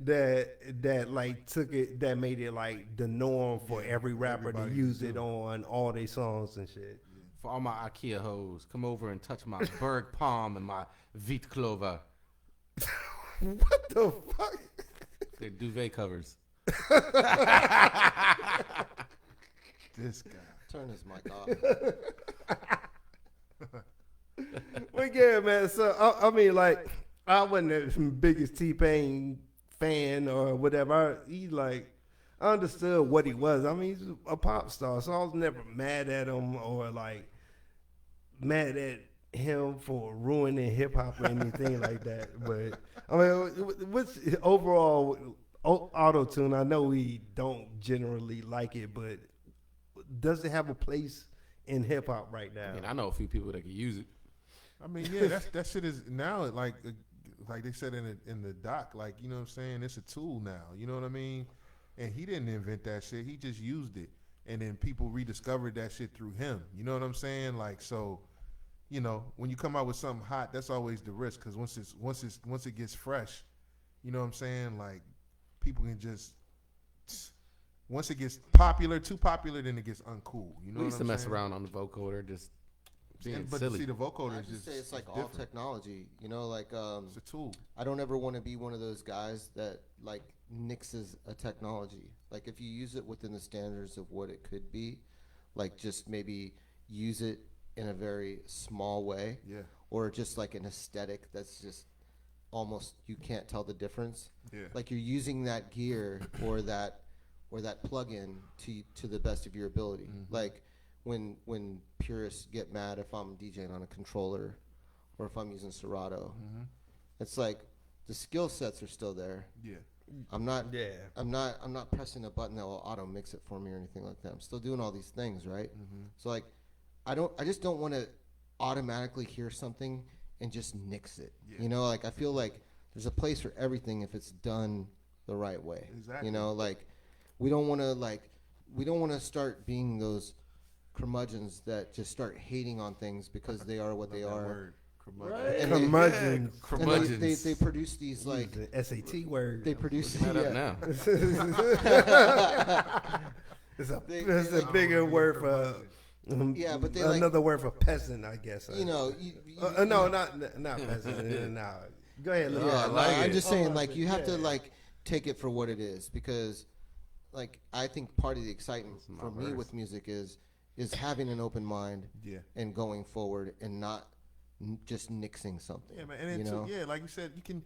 that like took it, that made it like the norm for every rapper to use it on all their songs and shit. For all my IKEA hoes, come over and touch my Berg Palm and my Vite Clover. What the fuck? They're duvet covers. This guy. Turn his mic off. Well, yeah, man. So I mean, like, I wasn't the biggest T-Pain fan or whatever. I understood what he was. I mean, he's a pop star, so I was never mad at him or like mad at him for ruining hip hop or anything like that. But I mean, what's overall auto tune? I know we don't generally like it, but does it have a place in hip hop right now? I mean, I know a few people that can use it. I mean, yeah, that shit is now like they said in the doc, like, you know what I'm saying? It's a tool now. You know what I mean? And he didn't invent that shit. He just used it, and then people rediscovered that shit through him. You know what I'm saying? Like, so, you know, when you come out with something hot, that's always the risk, because once it gets fresh, you know what I'm saying? Like, people can just, once it gets popular, too popular, then it gets uncool. You know We used what to I'm mess saying? around on the vocoder, just being But silly. see, the vocoder I is just just say it's like all different. technology. You know, like It's a tool. I don't ever want to be one of those guys that like nixes a technology. Like if you use it within the standards of what it could be, like just maybe use it in a very small way, Yeah. or just like an aesthetic that's just almost you can't tell the difference. Yeah. Like you're using that gear or that plug-in to the best of your ability. Mm-hmm. Like when purists get mad if I'm DJing on a controller or if I'm using Serato, it's like the skill sets are still there. Yeah. I'm not Yeah. I'm not pressing a button that will auto mix it for me or anything like that. I'm still doing all these things, right? So like I just don't want to automatically hear something and just nix it. Yeah. You know, like I feel like there's a place for everything if it's done the right way. Exactly. You know, like we don't want to start being those curmudgeons that just start hating on things because they are what they That are. word. Right. And Curmudgeons. And they produce these like The SAT word. they produce That up now. It's They- it's they a bigger word for Yeah, but they another word for peasant, I guess. you know No, not peasant. No. Go ahead. Look. Yeah, I no, like I'm it. just saying, like, you have to, Yeah. like, take it for what it is because, like, I think part of the excitement my for me verse. with music is having an open mind Yeah. and going forward and not just nixing something. Yeah, man. And you it's, know? yeah, like you said, you can.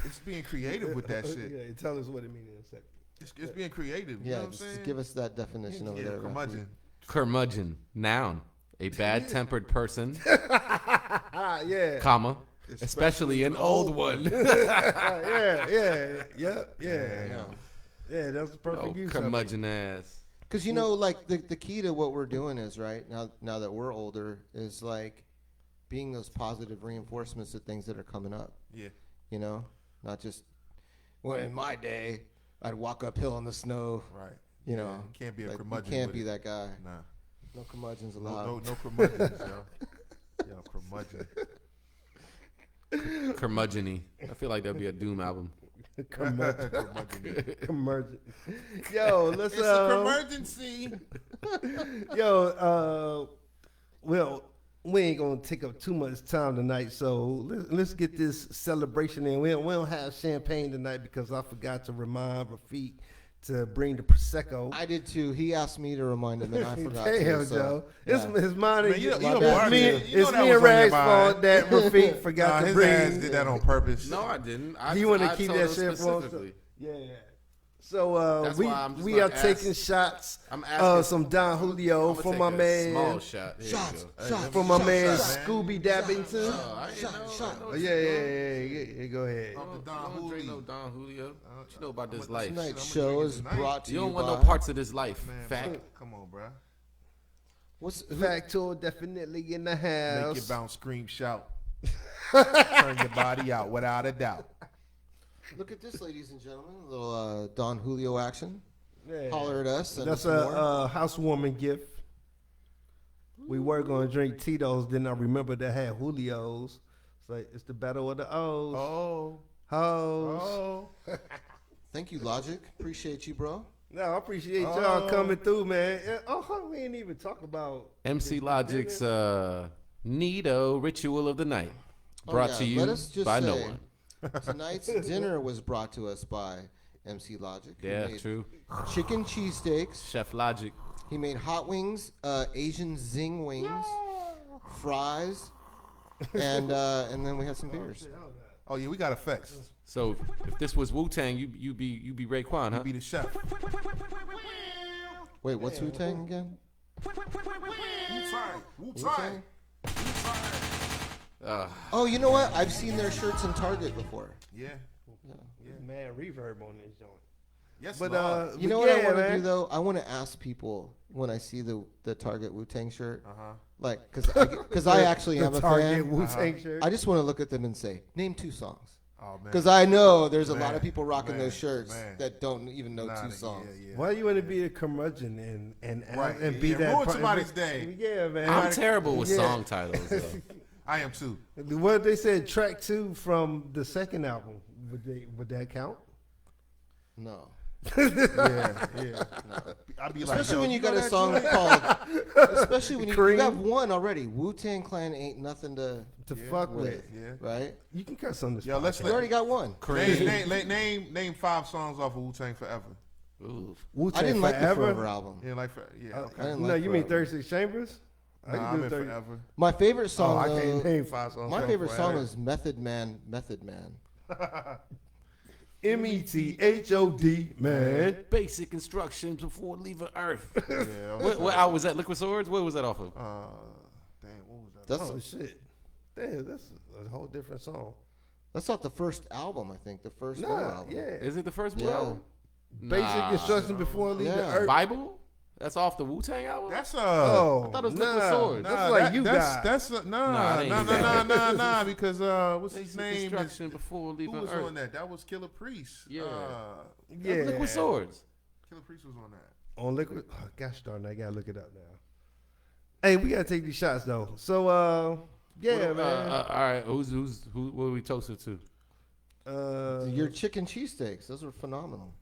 It's being creative with that shit. Yeah, tell us what it means in a second. It's being creative. You Yeah, know what I'm just saying? give us that definition over yeah, there. curmudgeon. Curmudgeon, noun, a bad-tempered person, Yeah. comma, especially an old one. Yeah. Yeah. Yeah, that's the perfect Oh, use of it. curmudgeon ass. Because, you know, like, the key to what we're doing is, right, now that we're older, is, like, being those positive reinforcements of things that are coming up. Yeah. You know? Not just, well, in my day, I'd walk uphill in the snow. Right. You know, You can't be a like, curmudgeon. You can't with be it. that guy. Nah. No curmudgeons No, allowed. no curmudgeons, yo. Yo, curmudgeon. Curmudgeon-y. I feel like that'd be a Doom album. Curmudgeon. Emergent. Yo, let's It's a emergency. well, we ain't gonna take up too much time tonight, so let's get this celebration in. We don't have champagne tonight because I forgot to remind Rafiq to bring the prosecco. I did too. He asked me to remind him, and I forgot. Damn, to, so, Joe. yeah. It's mine. Man, you it's don't me, bargain. You know it's that me was and on your Rag's mind. fault that Rafiq forgot to His bring. ass did that on purpose. No, I didn't. I, You want to I keep told that him shit for him? specifically. Yeah. So That's we why I'm just we gonna are taking ask- shots I'm of asking- some Don Julio I'ma from take my a man. Small shot. There you Shots, go. shots, From my shots, man shots. Scooby Dabbington. Oh, I didn't know. I didn't know what Yeah, you doing. yeah. Go ahead. You Off the don't, Don you don't drink Julio. no Don Julio. What you know about this life? Tonight's I'm show drinking is tonight. brought to You don't want by, no parts of this life. Man, Fact. bro, come on, bro. What's Factor definitely in the Make your house. bounce, scream, shout. Turn your body out without a doubt. Look at this, ladies and gentlemen. A little Don Julio action. Yeah. Holler at us. Send That's us more. a housewarming gift. We were gonna drink Tito's, then I remember they had Julio's. It's like it's the battle of the O's. Oh. Hoes. Oh. Thank you, Logic. Appreciate you, bro. No, I appreciate y'all coming through, man. We ain't even talk about MC Logic's Neato Ritual of the Night. Brought to you Let us just by say, no one. Tonight's dinner was brought to us by MC Logic. He Yeah, made true. Chicken cheesesteaks. Chef Logic. He made hot wings, Asian zing wings, fries, and then we had some beers. Oh yeah, we got effects. So if this was Wu-Tang, you be Raekwon, huh? Be the chef. Wait, what's Wu-Tang again? Wu-Tang. Oh, you know what? I've seen their shirts in Target before. Yeah. man reverb on this joint. Yes, But Lord. You know what I want to man. do though? I want to ask people when I see the Target Wu-Tang shirt, Uh-huh. like because I actually am a Target fan. Wu-Tang shirt. I just want to look at them and say, name 2 songs. Oh man. Because I know there's a lot Man, of people rocking man, those shirts man. that don't even know Nah, 2 songs. Yeah, yeah. Why you want to be a curmudgeon and Right, and yeah, be yeah. that? Ruin somebody's day. Yeah, man. I'm terrible with Yeah. song titles. Though. I am too. What they said, track 2 from the second album. Would that count? No. Yeah. I'd be like, Especially yo, when you got a know that song joint? called. Especially when you Cream. got one already. Wu-Tang Clan ain't nothing to Fuck with. Yeah. right. You can cuss on this. Yo, let's You already got one. name 5 songs off of Wu-Tang Forever. Ooh. Wu-Tang I didn't like the Forever. Forever album. Yeah, like yeah. Okay. I didn't No, like you mean Forever. 36 Chambers? I Nah, can I'm do in 30. Forever. My favorite Oh, song. I can't though, name 5 songs. my from favorite song Forever. is Method Man. Method Man. METHOD, man. Basic instructions before leaving Earth. Yeah. What album was that? Liquid Swords? What was that off of? Damn, what was that? That's Oh shit! Damn, that's a whole different song. that's not the first album. I think the first Blue Nah, album. yeah. Is it the first Yeah. album? Basic Nah. instructions before leaving Yeah. Earth. Bible? That's off the Wu-Tang album? That's Oh, I thought it was nah, Liquid Swords. That's like you got. That's Nah, it ain't nah. Because what's his Basic name? instruction before Who leaving was Earth. on that? That was Killer Priest. Yeah. Yeah, Liquid Swords. Killer Priest was on that. on Liquid. Oh, gosh darn, I gotta look it up now. Hey, we gotta take these shots though. So, yeah, man. All right, who? What are we toasted to? Your chicken cheesesteaks. Those were phenomenal.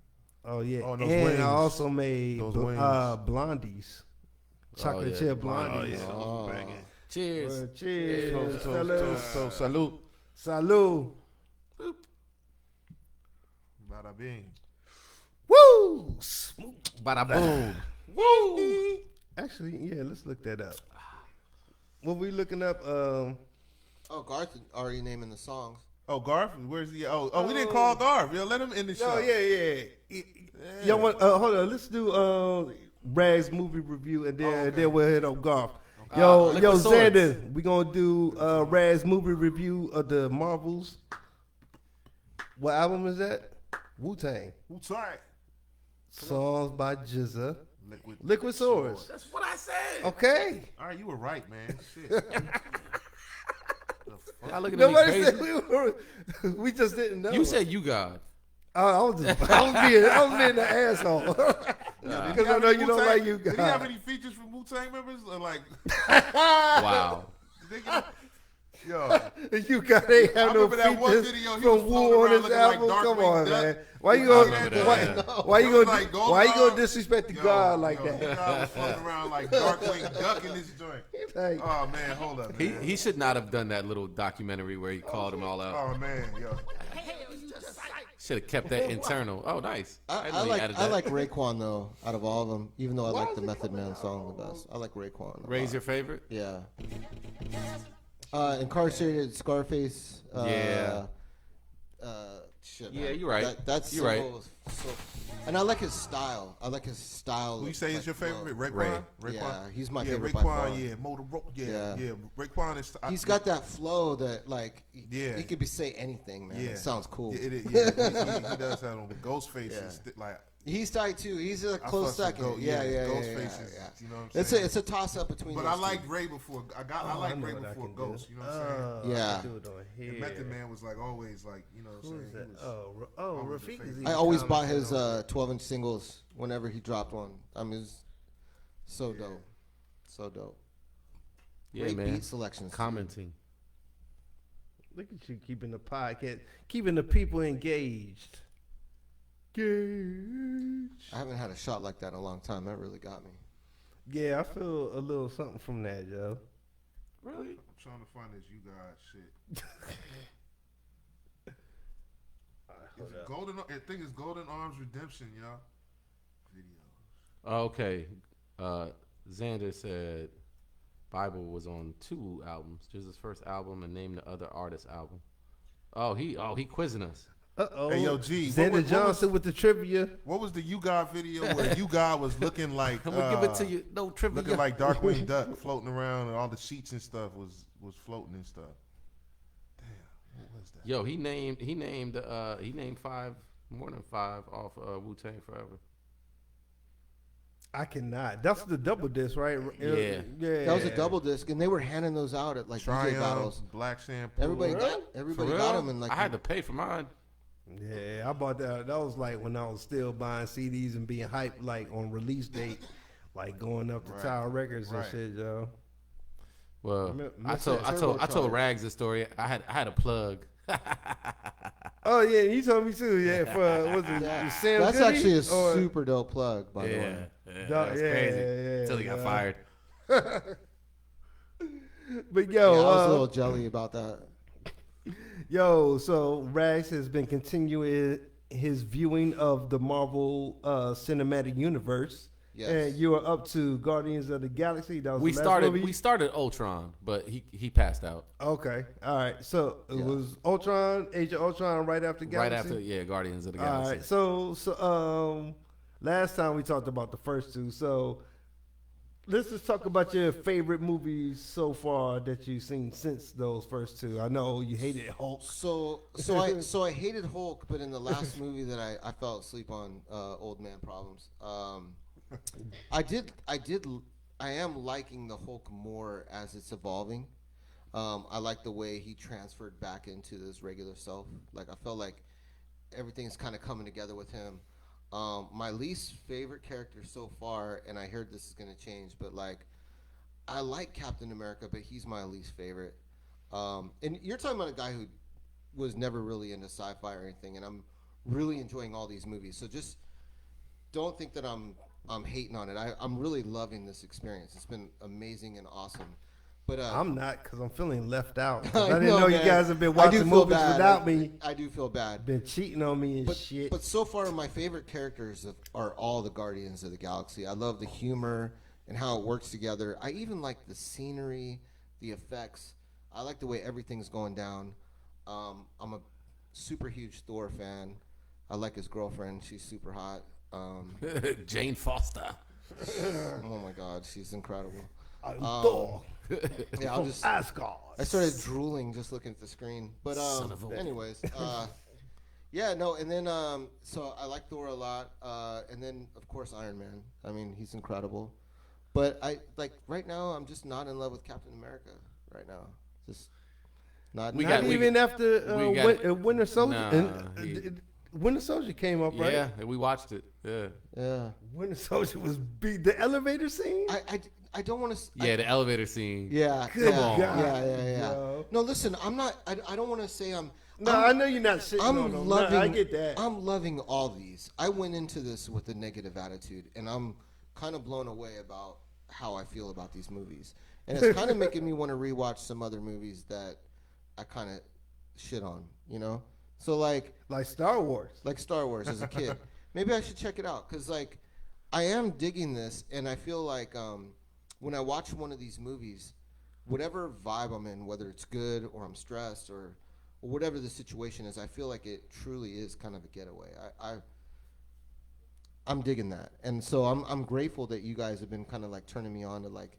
Oh yeah, Oh, those and wings. I also made Those wings. blondies, chocolate yeah. chip blondies. Oh. Cheers. Cheers, So fellas. salute. Salud. Bada bing. Woo! Smooth. Bada boom. Woo! Actually, yeah, let's look that up. What we looking up? Oh, Garth already naming the songs. Oh, Garth, where's the? Oh, we didn't call Garth. Yo, let him in the show. Oh yeah. Y'all want? Hold on. Let's do Rag's movie review, and then we'll hit up golf. Yo, Liquid Swords. Xander, we gonna do Rag's movie review of the Marvels. What album is that? Wu-Tang. Wu-Tang. Songs by Jizza. Liquid. Liquid Swords. That's what I said. Okay. All right, you were right, man. Shit. Y'all looking at me Nobody crazy. said we were. We just didn't know. You said you God. I was being an asshole. Because I know you don't like you Did he have guys. any features from Wu-Tang members? Or like, Wow. yo, You got ain't I have no remember that one features video, he from was Wu floating on around his looking like album. Come Darkwing on, Duck. man. Why you remember gonna that. why you It was gonna like Goldeneye. why you gonna disrespect the God like This that? guy was floating around like Darkwing Duck in this joint. Like, Oh man, hold up, man. He should not have done that little documentary where he called them all out. Oh man, yo. Should have kept that internal. Oh, nice. I didn't know he added I that. like Raekwon though. Out of all of them, even though I like the Method Man song the best, I like Raekwon. a Raise lot. your favorite. Yeah. Incarcerated Scarface. Yeah. Shit. Yeah, man. you're right. That's You're right. And I like his style. I like his style. Who you say like, is your favorite? flow. Raekwon? Yeah, he's my Yeah, favorite by far. Raekwon, yeah. Motor Rope, yeah. Yeah. Raekwon is. He's got that flow that like Yeah. he could be say anything, man. Yeah. It sounds cool. Yeah, he does that on the Ghostface. Yeah. Is like, He's tight too. He's a I close fucks with second. Ghost- Yeah. Ghostface is, yeah. you know what I'm It's saying? a toss up between. But those I liked two. Ray before. I I liked know Ray what I before can Ghost. do. You know what I'm saying? Yeah. I do it on here. And Method Man was like always like, you know what I'm Who saying? is that? He was- Oh, the Rafiq. favorite. is I even always bought commenting his on it. 12-inch singles whenever he dropped one. I mean, it's so dope, so dope. Yeah, Great man. beat selections. too. Commenting. Look at you keeping the podcast, keeping the people engaged. I haven't had a shot like that in a long time. That really got me. Yeah, I feel a little something from that, Joe. Really? I'm trying to find this you guys shit. Is it Golden? I think it's Golden Arms Redemption, y'all. Videos. Okay. Xander said Bible was on 2 albums. Just his first album and named the other artist's album. He quizzing us. Uh-oh. Hey, yo, G, Xander Johnson with the trivia. What was the You God video where You God was looking like I'm gonna give it to you. No trivia. looking like Darkwing Duck floating around and all the sheets and stuff was floating and stuff. Damn, what was that? Yo, he named 5, more than 5 off Wu-Tang Forever. I cannot. That's the double disc, right? Yeah. Yeah. That was a double disc, and they were handing those out at like DJ Triumph, battles. Black Shampoo. Everybody For got real? them, and like I had to pay for mine. Yeah, I bought that. That was like when I was still buying CDs and being hyped, like on release date, like going up to Right. Tower Records and Right. shit, yo. Well, I Mr. told Rags the story. I had a plug. Oh yeah, you told me too. Yeah, for was it Sam? that's Goody? actually a Or- super dope plug, by the way. That's crazy. yeah, Until he got yeah. fired. But Yeah, yo, I was a little jelly about that. yo, so Rags has been continuing his viewing of the Marvel Cinematic Universe. Yes. And you are up to Guardians of the Galaxy. That was We the last movie? started Ultron, but he passed out Okay, all right. So it Yeah. was Ultron, Age of Ultron, right after Galaxy. right after Guardians of the All Galaxy. right. So last time we talked about the first 2. So let's just talk about your favorite movies so far that you've seen since those first 2. I know you hated Hulk. So I hated Hulk, but in the last movie that I fell asleep on, Old Man Problems. I am liking the Hulk more as it's evolving. I like the way he transferred back into his regular self. Like I felt like everything's kind of coming together with him. My least favorite character so far, and I heard this is gonna change, but like I like Captain America, but he's my least favorite. And you're talking about a guy who was never really into sci-fi or anything, and I'm really enjoying all these movies. So just don't think that I'm hating on it. I'm really loving this experience. It's been amazing and awesome. But I'm not because I'm feeling left out. 'Cause I I didn't know you man. guys have been I do watching feel movies bad. without me. I do feel bad. Been cheating on me and But, shit. but so far, my favorite characters are all the Guardians of the Galaxy. I love the humor and how it works together. I even like the scenery, the effects. I like the way everything's going down. I'm a super huge Thor fan. I like his girlfriend. She's super hot. Jane Foster. Oh my God, she's incredible. I'm Thor Yeah, from Asgard. I started drooling just looking at the screen. But Son of a- anyways, yeah, no, and then so I like Thor a lot, and then of course Iron Man. I mean, he's incredible. But I like right now I'm just not in love with Captain America right now. Just not. We Not got- even after we got- Winter Soldier. Nah, Winter Soldier came up, right? Yeah, and we watched it. Yeah. Yeah. Winter Soldier was beat. The elevator scene. I don't want to. Yeah, the elevator scene. Yeah. Good yeah, God, Yeah. yo. No, listen, I'm not. I don't want to say I'm. No, I'm- I know you're not shitting I'm on them. loving. No, I get that. I'm loving all these. I went into this with a negative attitude, and I'm kind of blown away about how I feel about these movies, and it's kind of making me want to rewatch some other movies that I kind of shit on. You know, so like Star Wars. Star Wars as a kid. Maybe I should check it out because like I am digging this, and I feel like when I watch one of these movies, whatever vibe I'm in, whether it's good or I'm stressed or whatever the situation is, I feel like it truly is kind of a getaway. I'm digging that, and so I'm grateful that you guys have been kind of like turning me on to like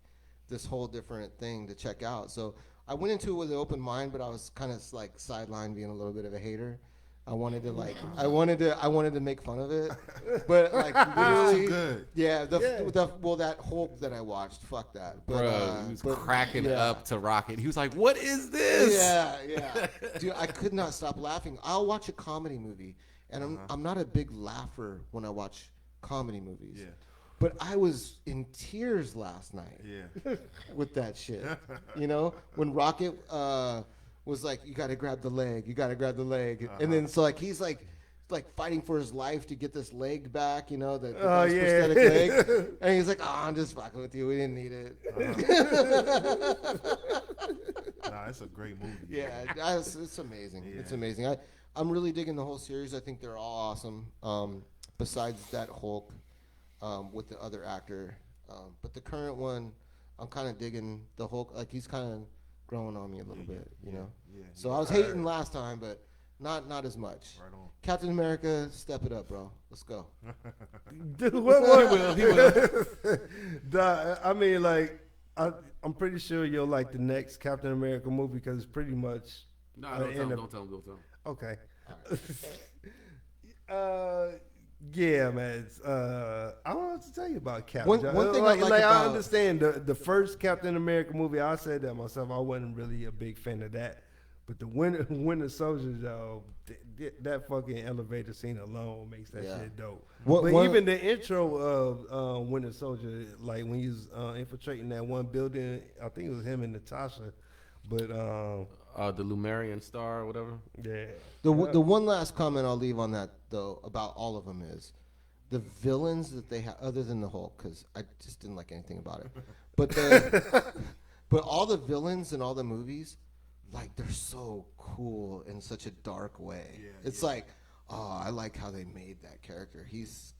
this whole different thing to check out. So I went into it with an open mind, but I was kind of like sidelined, being a little bit of a hater. I wanted to make fun of it, but like really, good. yeah. That Hulk that I watched, fuck that. But, Bro, he was cracking yeah. up to Rocket. He was like, "What is this?" Yeah. Dude, I could not stop laughing. I'll watch a comedy movie, and I'm not a big laugher when I watch comedy movies. Yeah. But I was in tears last night Yeah. with that shit. You know, when Rocket was like, "You got to grab the leg. You got to grab the leg," and then so like he's like fighting for his life to get this leg back. You know, the guy's prosthetic leg, and he's like, "Oh, I'm just fucking with you. We didn't need it." Nah, it's a great movie. Yeah, it's amazing. Yeah. It's amazing. I'm really digging the whole series. I think they're all awesome. Besides that Hulk with the other actor, but the current one, I'm kind of digging the Hulk. Like he's kind of growing on me a little bit, you know. Yeah. So I was hating last time, but not as much. Right on. Captain America, step it up, bro. Let's go. Dude, what? He will. I mean, like, I'm pretty sure you'll like the next Captain America movie because it's pretty much. No, don't tell him. Okay. Yeah, man. I don't know what to tell you about Captain. One thing I like I about- understand the first Captain America movie. I said that myself. I wasn't really a big fan of that, but the Winter Soldier, though, that fucking elevator scene alone makes that shit dope. But even the intro of Winter Soldier, like when he was infiltrating that one building, I think it was him and Natasha. But the Lumerian Star or whatever. yeah. The one last comment I'll leave on that though about all of them is the villains that they have, other than the Hulk, because I just didn't like anything about it. But but all the villains in all the movies, like they're so cool in such a dark way. Yeah, it's like, oh, I like how they made that character. He's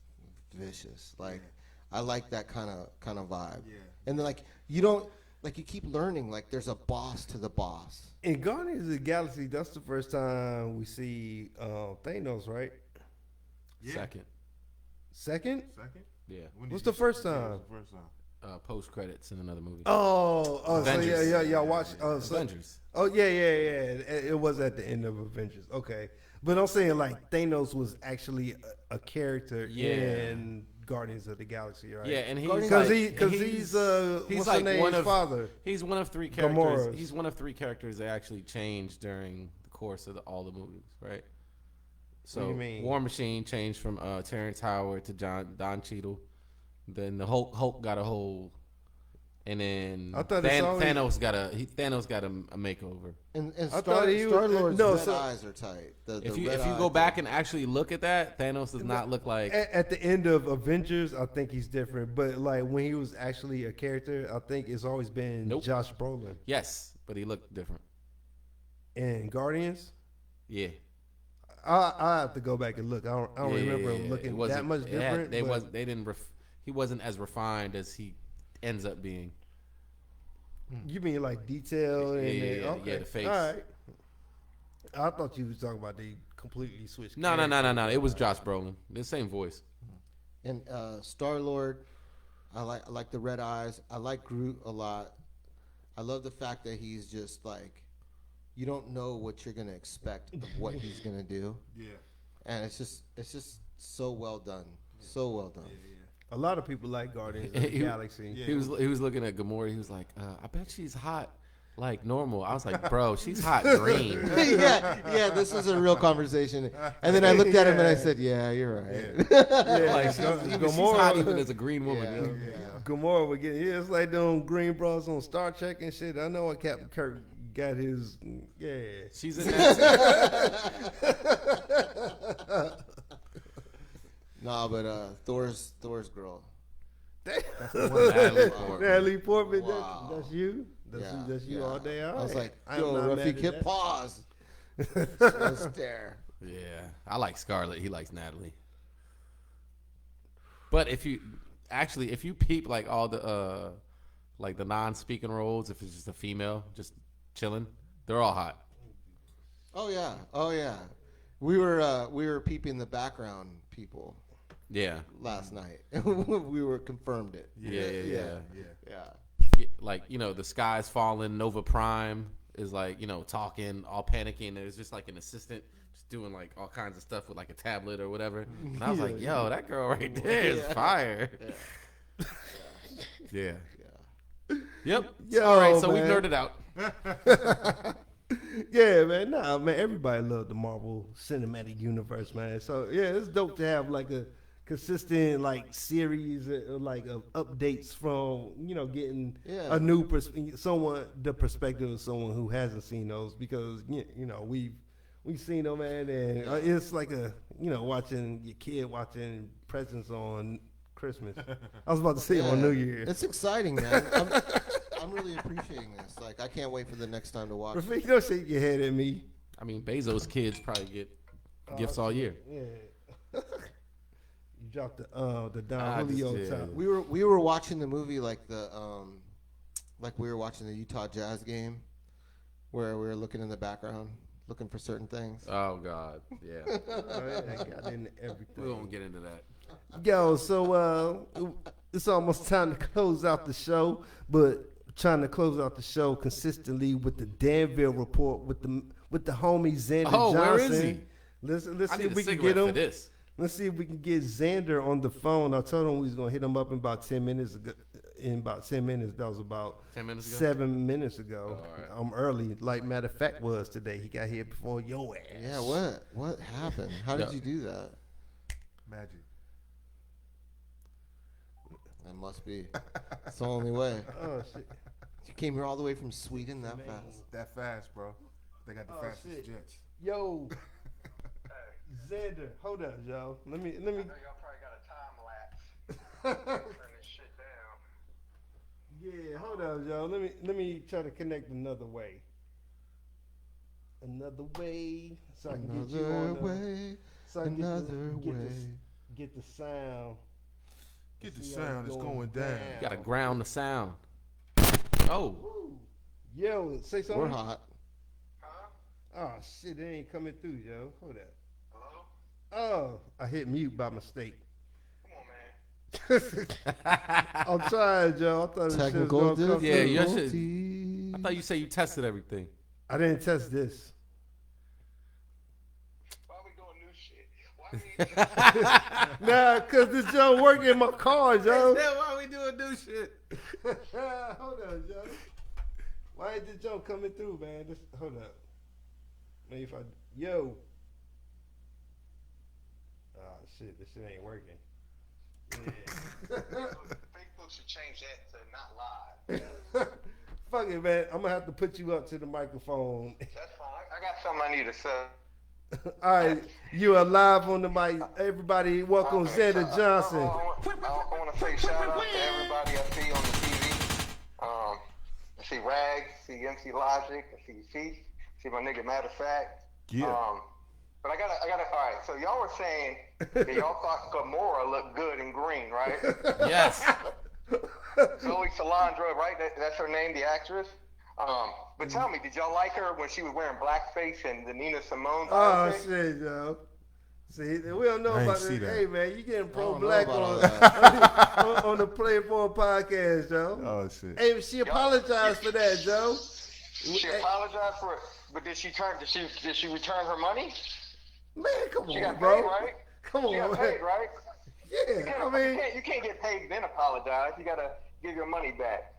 vicious. Like I like that kind of vibe. Yeah. And then like you keep learning. Like there's a boss to the boss. In Guardians of the Galaxy, that's the first time we see Thanos, right? Yeah. Second. Second? Yeah. When did What's you the first see- yeah, time? what's the first time? Post credits in another movie. So Avengers. yeah, watch. Avengers. Oh yeah. It was at the end of Avengers. Okay, but I'm saying like Thanos was actually a character in Guardians of the Galaxy, right? Yeah, and he's because like, he's what's like her name's one of father. He's one of three characters. Gamora's. He's one of three characters that actually changed during the course of all the movies, right? So What do you mean? War Machine changed from Terrence Howard to Don Cheadle. Then the Hulk got a hold, and then I thought it's always- Thanos got a makeover. And I thought he was- Star-Lord's no, red so- eyes are tight. If you go back and actually look at that, Thanos does not look like. At the end of Avengers, I think he's different. But like when he was actually a character, I think it's always been Nope. Josh Brolin. Yes, but he looked different. In Guardians, Yeah. I have to go back and look. I don't remember him It looking wasn't- that much it different. Had, but- they didn't. He wasn't as refined as he ends up being. You mean like detail and Yeah, okay. the face. All right. I thought you was talking about they completely switched. No. It was Josh Brolin. The same voice. And Star-Lord, I like the red eyes. I like Groot a lot. I love the fact that he's just like, you don't know what you're gonna expect of what he's gonna do, Yeah. and it's just so well done, so well done. A lot of people like Guardians of the Galaxy. He was looking at Gamora. He was like, I bet she's hot like normal. I was like, bro, she's hot green. yeah. This was a real conversation. And then I looked at him and I said, "Yeah, you're right." Like she's hot even as a green woman. Yeah. you know? Gamora would get it's like them green bras on Star Trek and shit. I know what Captain Kirk got his She's in that. Nah, but Thor's girl. Natalie Portman. Natalie Portman. Wow. That's you. That's you all day. All I was right. like, I'm yo, not Ruffy, mad at kid, that. pause. Let's stare. Yeah, I like Scarlett. He likes Natalie. But if you peep like all the like the non-speaking roles, if it's just a female just chilling, they're all hot. Oh yeah. We were peeping the background people Yeah. last night. We were confirmed it. Yeah. Yeah. Like, you know, the sky's falling. Nova Prime is like, you know, talking, all panicking. There's just like an assistant just doing like all kinds of stuff with like a tablet or whatever. And I was like, yo, that girl right there is fire. Yeah. Yep. Yo, all right, so we man. nerded out. Yeah, man. Nah, man. Everybody loved the Marvel Cinematic Universe, man. So yeah, it's dope to have like a consistent like series like of updates from getting Yeah. a new the perspective of someone who hasn't seen those, because we've seen them, man, and it's like watching your kid watching Presents on Christmas. I was about to say on New Year's. It's exciting, man. I'm really appreciating this. Like, I can't wait for the next time to watch. Rafik, don't shake your head at me. I mean, Bezos' kids probably get gifts all year. Yeah. You dropped the Don Julio top. We were watching the movie like we were watching the Utah Jazz game, where we were looking in the background, looking for certain things. Oh God, yeah. I got into everything. We won't get into that. Yo, so it's almost time to close out the show, but trying to close out the show consistently with the Danville report with the homie Xander Johnson. Where is he? Let's I see need if a we can cigarette get him. for this. Let's see if we can get Xander on the phone. I told him we was gonna hit him up in about 10 minutes ago. In about 10 minutes, that was about 10 minutes ago? 7 minutes ago. Oh, all right. I'm early. Like matter of fact was today. He got here before your ass. Yeah, what happened? How did you do that? Magic. That must be. It's the only way. Oh shit. You came here all the way from Sweden that fast. That fast, bro. They got the Oh, fastest shit. jets. Yo, Xander, hold up, Joe. Let me. I know y'all probably got a time lapse. Turn this shit down. Yeah, hold up, Joe. Let me try to connect another way. Another way, so I can get you Another on the, way. so I can Another way. get the sound. Get the See how sound. It's going down. You gotta ground the sound. Oh, Woo. Yo, say something. We're hot. Huh? Oh shit, it ain't coming through, Joe. Hold up. Hello? Oh, I hit mute by mistake. Come on, man. I'm trying, Joe. I thought this shit was Technical gonna come Yeah, through. your shit- difficulties. I thought you said you tested everything. I didn't test this. Why are we doing new shit? Why we Nah, cause this Joe work in my car, Joe. Why we doing new shit? Hold up, Joe. Why ain't this Joe coming through, man? Hold up. Maybe if yo. Oh shit, this shit ain't working. Yeah. Facebook should change that to not live. Fuck it, man. I'm gonna have to put you up to the microphone. That's fine. I got something I need to say. All right, you are live on the mic. Everybody, welcome Xander Johnson. I want to say shout out to everybody I see on the TV. I see Rags, see MC Logic, I see Feast, see my nigga Matter of Fact. Yeah. But I gotta. All right. So y'all were saying that y'all thought Gamora looked good in green, right? Yes. Zoe Salandra, right? That's her name, the actress. But tell me, did y'all like her when she was wearing blackface and the Nina Simone? Oh biopic? shit, Joe. See, we don't know I ain't about see this. that. Hey man, you getting I pro don't know black about all on, that. on the Play For podcast, Joe. Oh shit. Hey, she apologized for that, Joe. She apologized for it, but did she return her money? Man, come She on, got bro. paid, right? Come She on, got man. paid, right? Yeah, I mean, you can't get paid then apologize. You gotta give your money back.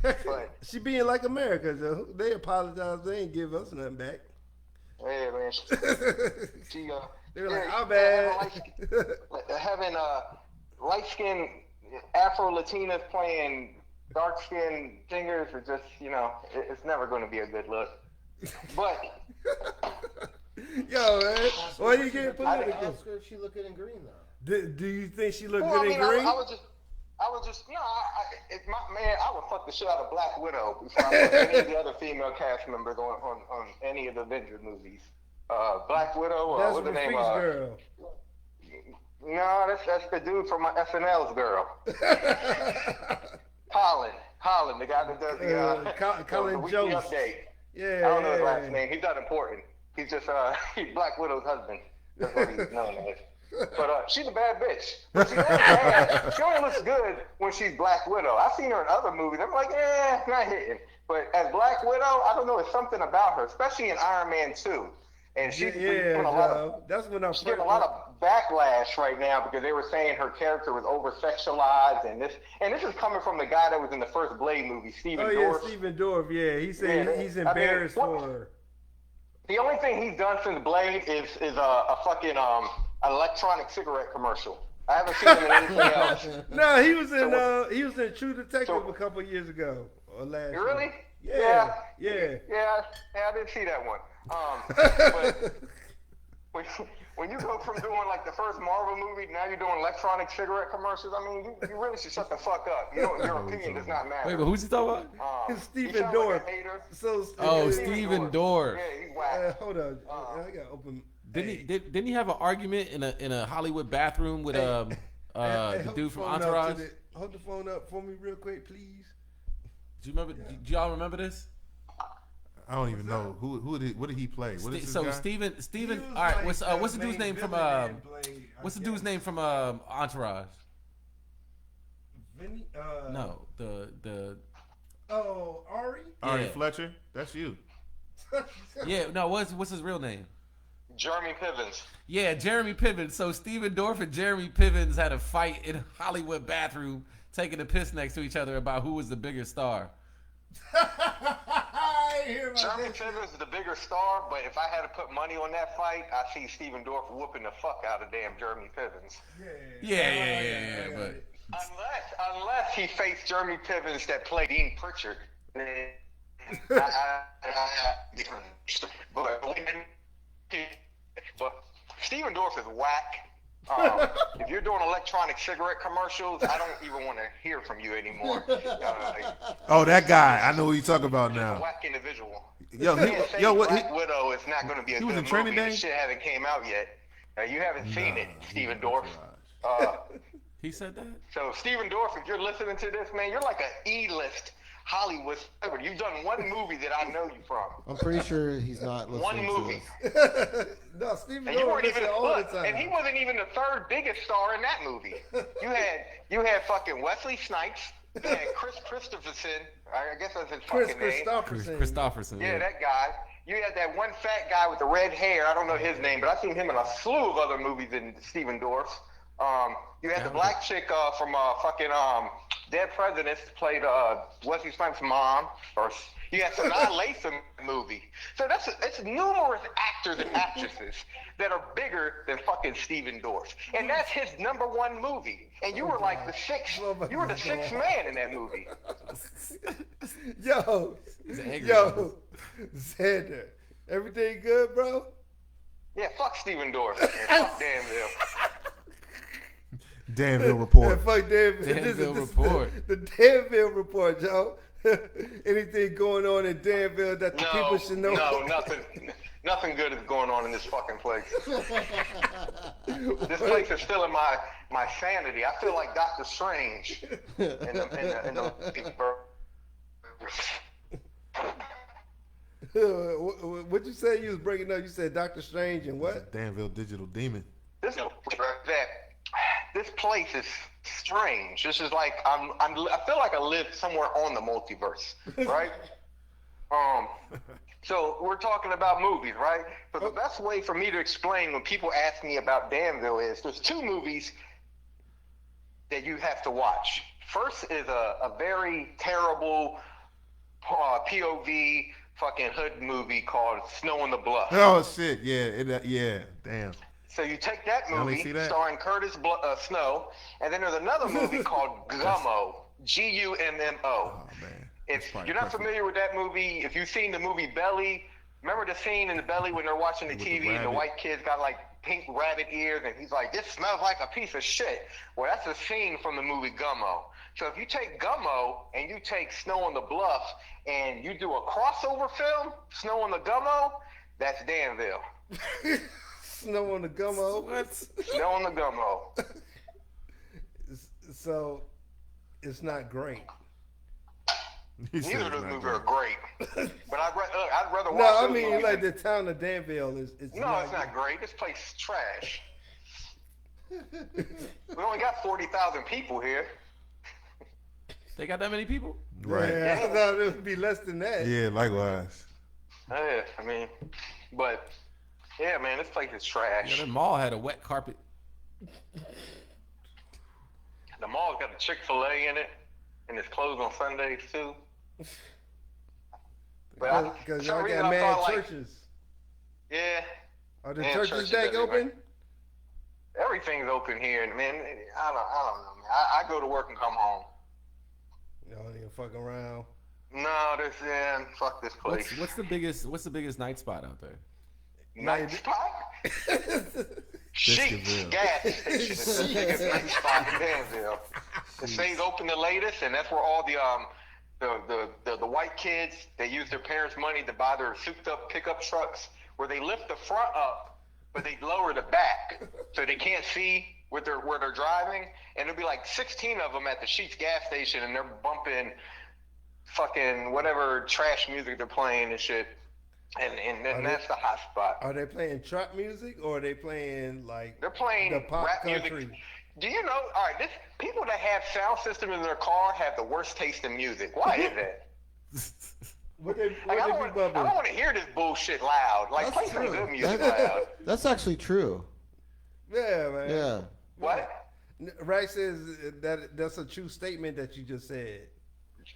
But she being like America, Joe. They apologize. They ain't give us nothing back. yeah, man, she They're like, yeah, I'm bad. having light-skinned Afro-Latinas playing dark-skinned singers are just, it's never going to be a good look. But Yo, man, why you getting political? Ask her if she look good in green though. Do you think she look well, good I in mean, green? I was just, I would fuck the shit out of Black Widow before I fuck any of the other female cast members on any of the Avengers movies. Black Widow, That's what's the name? Rafiq's girl. No, that's the dude from my SNL's girl. Holland, the guy that does the Colin the weekly Jost. update. Yeah, I don't know his yeah. last name. He's not important. He's just he's Black Widow's husband. That's what he's known as. But she's a bad bitch. But she's not bad. She only looks good when she's Black Widow. I've seen her in other movies. I'm like, not hitting. But as Black Widow, I don't know. It's something about her, especially in Iron Man 2. And she's Yeah, doing a lot of. Joe. That's when I She's getting a lot of backlash right now because they were saying her character was over-sexualized, and this is coming from the guy that was in the first Blade movie, Stephen Oh yeah, Dorff. Stephen Dorff. Yeah, he said Yeah, he's I mean, embarrassed what- for her. The only thing he's done since Blade is a fucking electronic cigarette commercial. I haven't seen him in anything else. No, he was in True Detective a couple years ago or last. Really? year. Yeah. I didn't see that one. But when you go from doing like the first Marvel movie, now you're doing electronic cigarette commercials. I mean, you really should shut the fuck up. Your opinion does not matter. Wait, but who's he talking about? It's Stephen Dorff. Like a hater. So Stephen Dorff. Yeah, he's whack. hold on. I gotta open. Didn't he have an argument in a Hollywood bathroom with the dude from Entourage? Hold the phone up for me real quick, please. Do you remember? Do y'all remember this? I don't even know what did he play? What is this So guy? Steven. All right. What's the dude's name from Entourage? Vinny? No, the. Oh, Ari. Ari Yeah. Fletcher. That's you. Yeah. No. What's his real name? Jeremy Pivens. Yeah, Jeremy Pivens. So Stephen Dorff and Jeremy Pivens had a fight in a Hollywood bathroom, taking a piss next to each other about who was the bigger star. Jeremy Pivens is the bigger star, but if I had to put money on that fight, I see Stephen Dorff whooping the fuck out of damn Jeremy Pivens. Yeah. But Unless he faced Jeremy Pivens that played Dean Pritchard. But Stephen Dorff is whack. If you're doing electronic cigarette commercials, I don't even want to hear from you anymore. Oh, that guy. I know who you talk about He's a now. whack individual. What? Black Widow is not going to be a he good was in movie. Training Day? This shit hasn't came out yet. You haven't seen it, Stephen Dorff. he said that. So Stephen Dorff, if you're listening to this, man, you're like an E-list Hollywood celebrity. You've done one movie that I know you from. I'm pretty sure he's not listening One movie. to us. No, Stephen And you Dorff weren't even listen all the time. and he wasn't even the third biggest star in that movie. You had fucking Wesley Snipes. You had Chris Christopherson. I guess that's his Chris fucking name. Christopherson. Yeah, that guy. You had that one fat guy with the red hair. I don't know his name, but I've seen him in a slew of other movies than Stephen Dorff. You had the black chick from fucking Dead Presidents played Wesley Snipes' mom. Or you had some Latham movie. So it's numerous actors and actresses that are bigger than fucking Stephen Dorff, and that's his number one movie. And you were like the sixth. You were the sixth man in that movie. Yo, Xander, everything good, bro? Yeah, fuck Stephen Dorff. And fuck Danville. Danville report. Yeah, fuck Danville. Danville report. The Danville report, Joe. Anything going on in Danville that the people should know? No, nothing good is going on in this fucking place. This place is still in my sanity. I feel like Doctor Strange in the What'd you say you was breaking up? You said Doctor Strange and what? Danville Digital Demon. This place is strange. This is like I feel like I live somewhere on the multiverse, right? So we're talking about movies, right? But the best way for me to explain when people ask me about Danville is there's two movies that you have to watch. First is a very terrible POV fucking hood movie called Snow on the Bluff. Oh shit! Yeah, damn. So you take that Let me movie see that. starring Curtis Snow, and then there's another movie called Gummo, Gummo. Oh man. If probably you're not perfect. familiar with that movie, if you've seen the movie Belly, remember the scene in the Belly when they're watching the With the TV and the rabbit. white kid's got like pink rabbit ears and he's like, this smells like a piece of shit. Well, that's a scene from the movie Gummo. So if you take Gummo and you take Snow on the Bluff and you do a crossover film, Snow on the Gummo, that's Danville. Snow on the gummo. What? Snow on the Gummo. So it's not great. He said Neither of it's those not movies good. are great. But I'd rather watch No, I those mean movies like than- the town of Danville is. It's No, it's not great. This place is trash. We only got 40,000 people here. They got that many people? Right. Yeah, I thought it would be less than that. Yeah, likewise. Yeah, I mean, but yeah, man, this place is trash. Yeah, the mall had a wet carpet. The mall's got a Chick-fil-A in it, and it's closed on Sundays too. But Because for some y'all reason got I mad thought, like, churches. yeah, Are the Man, churches churches back everywhere. open? they're everything's open here, and man, I don't know, man. I go to work and come home. Y'all don't even fuck around. No, fuck this place. What's the biggest night spot out there? Night spot? Sheets, gas station is the biggest night spot in Danville. It stays open the latest, and that's where all the white kids, they use their parents' money to buy their souped-up pickup trucks, where they lift the front up, but they lower the back, so they can't see where they're driving. And there'll be like 16 of them at the Sheets gas station, and they're bumping fucking whatever trash music they're playing and shit. And that's the hot spot. Are they playing trap music or are they playing like they're playing the pop rap country? music? Do you know? All right, people that have sound system in their car have the worst taste in music. Why is that? I don't want to hear this bullshit loud. Like, play some good music loud. That's actually true. Yeah, man. Yeah. What? Right says that's a true statement that you just said.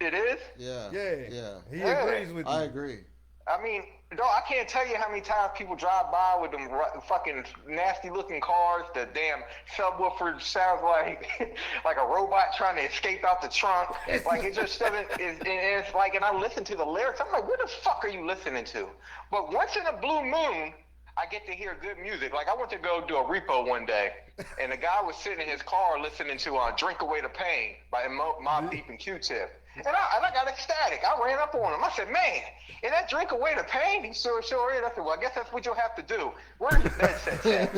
It is? Yeah. Yeah. He Yeah. agrees with you. I agree. I mean, no, I can't tell you how many times people drive by with them fucking nasty-looking cars. The damn subwoofer sounds like like a robot trying to escape out the trunk. Like, it just doesn't. It's like, and I listen to the lyrics. I'm like, what the fuck are you listening to? But once in a blue moon, I get to hear good music. Like, I went to go do a repo one day, and the guy was sitting in his car listening to "Drink Away the Pain" by Mobb Deep and Q-Tip. And I got ecstatic. I ran up on him. I said, man, is that "Drink Away the Pain"? He sure is. I said, well, I guess that's what you'll have to do. Where's your bed set at?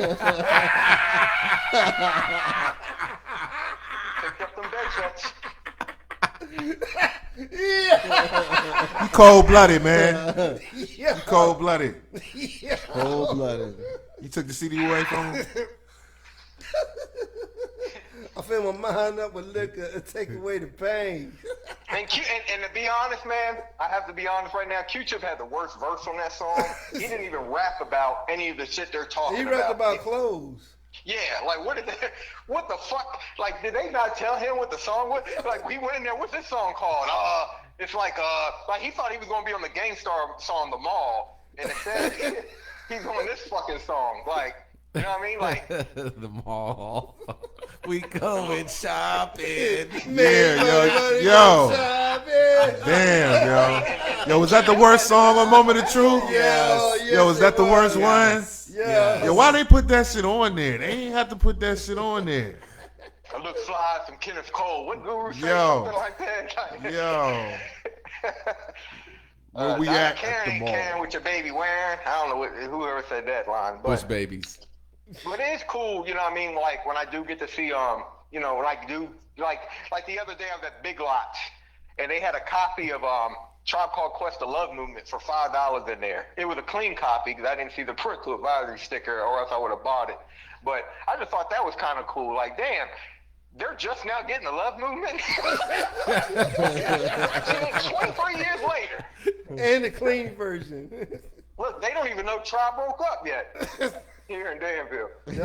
Picked up them bed sets. You cold-blooded, man. You cold-blooded. Cold-blooded. You took the CD away from him? I fill my mind up with liquor and take away the pain. And to be honest, man, I have to be honest right now. Q-Tip had the worst verse on that song. He didn't even rap about any of the shit they're talking about. He rapped about clothes. Yeah, like what the fuck? Like, did they not tell him what the song was? Like, we went in there. What's this song called? It's like he thought he was gonna be on the Gangstar song, The Mall, and instead he's on this fucking song. Like, you know what I mean? Like The mall. We going shopping. Yeah, yo. Damn, yo, was that the worst song on Moment of Truth? Yes. Yo, was that the worst one? Yeah. Yo, why they put that shit on there? They ain't have to put that shit on there. I look fly from Kenneth Cole. What guru said Yo. something like that? Yo. Where we at the mall? Karen with your baby wearing. I don't know whoever said that line. Bush But babies. But it is cool, you know what I mean? Like, when I do get to see, you know, when I do, like the other day I was at Big Lots, and they had a copy of Tribe Called Quest the Love Movement for $5 in there. It was a clean copy because I didn't see the prickle advisory sticker, or else I would have bought it. But I just thought that was kind of cool. Like, damn, they're just now getting the Love Movement? 23 years later. And the clean version. Look, they don't even know Tribe broke up yet. Here in Danville. They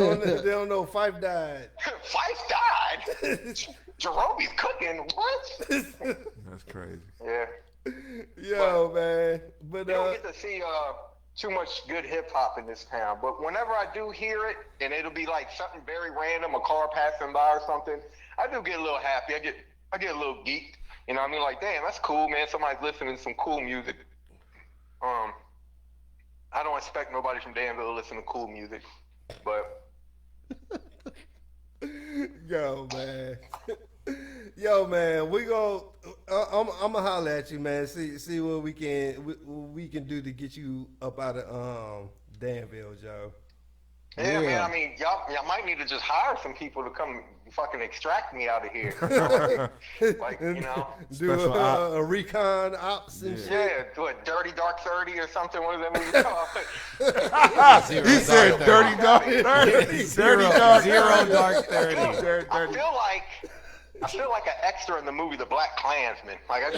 don't know Fife died. Fife died? Jerome's cooking? What? That's crazy. Yeah. Yo, man. But You don't get to see too much good hip hop in this town. But whenever I do hear it, and it'll be like something very random, a car passing by or something, I do get a little happy. I get a little geeked. You know what I mean? Like, damn, that's cool, man. Somebody's listening to some cool music. I don't expect nobody from Danville to listen to cool music, but Yo, man, we go. I'm gonna holler at you, man. See what we can do to get you up out of Danville, Joe. yeah, man. I mean, y'all might need to just hire some people to come fucking extract me out of here. Like, you know, Do a recon ops and shit. yeah, do a Dirty Dark 30 or something. What is that movie called? He said Dirty Dark 30. Dirty Dark Zero Dark 30. I feel like an extra in the movie The Black Klansman. Like, I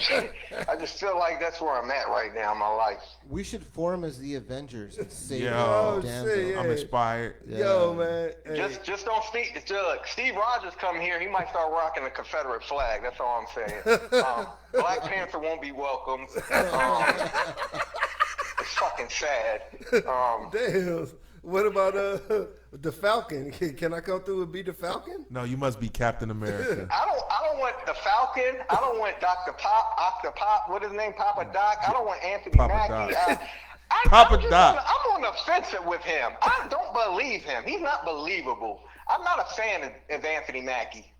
just feel like that's where I'm at right now in my life. We should form as the Avengers and save Yo, Danville. shit, yeah. I'm inspired. Yeah. Yo, man. Hey. Just don't Steve Rogers come here, he might start rocking the Confederate flag. That's all I'm saying. Black Panther won't be welcome. It's fucking sad. Damn. What about the Falcon? Can I come through and be the Falcon? No, you must be Captain America. I don't want the Falcon. I don't want Dr. Pop, Octopop. What is his name? Papa Doc. I don't want Anthony Papa Mackie. Doc. Papa Doc. I'm on the fence with him. I don't believe him. He's not believable. I'm not a fan of Anthony Mackie.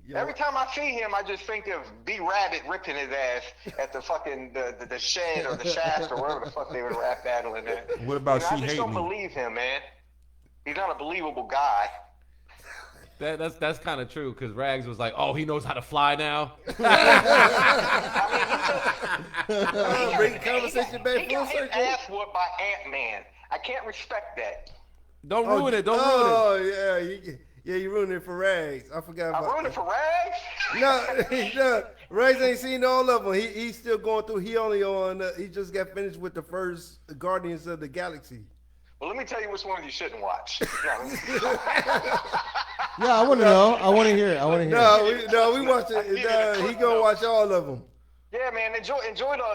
Yeah. Every time I see him, I just think of B Rabbit ripping his ass at the fucking the shed or the shaft or wherever the fuck they were rap battling at. What about I She just Hate don't Me? believe him, man. He's not a believable guy. That's kind of true because Rags was like, "Oh, he knows how to fly now." Bring the conversation back He full got his circle. ass whooped by Ant-Man. I can't respect that. Don't ruin it. Don't ruin Oh yeah, you ruined it for Rags. I forgot I about. ruined it for Rags? No, Rags ain't seen all of them. He's still going through. He only on. He just got finished with the first Guardians of the Galaxy. Well, let me tell you which one you shouldn't watch. Yeah, I want to know. I want to hear it. I want to hear it. No, we watch it. He gonna watch all of them. Yeah, man, enjoy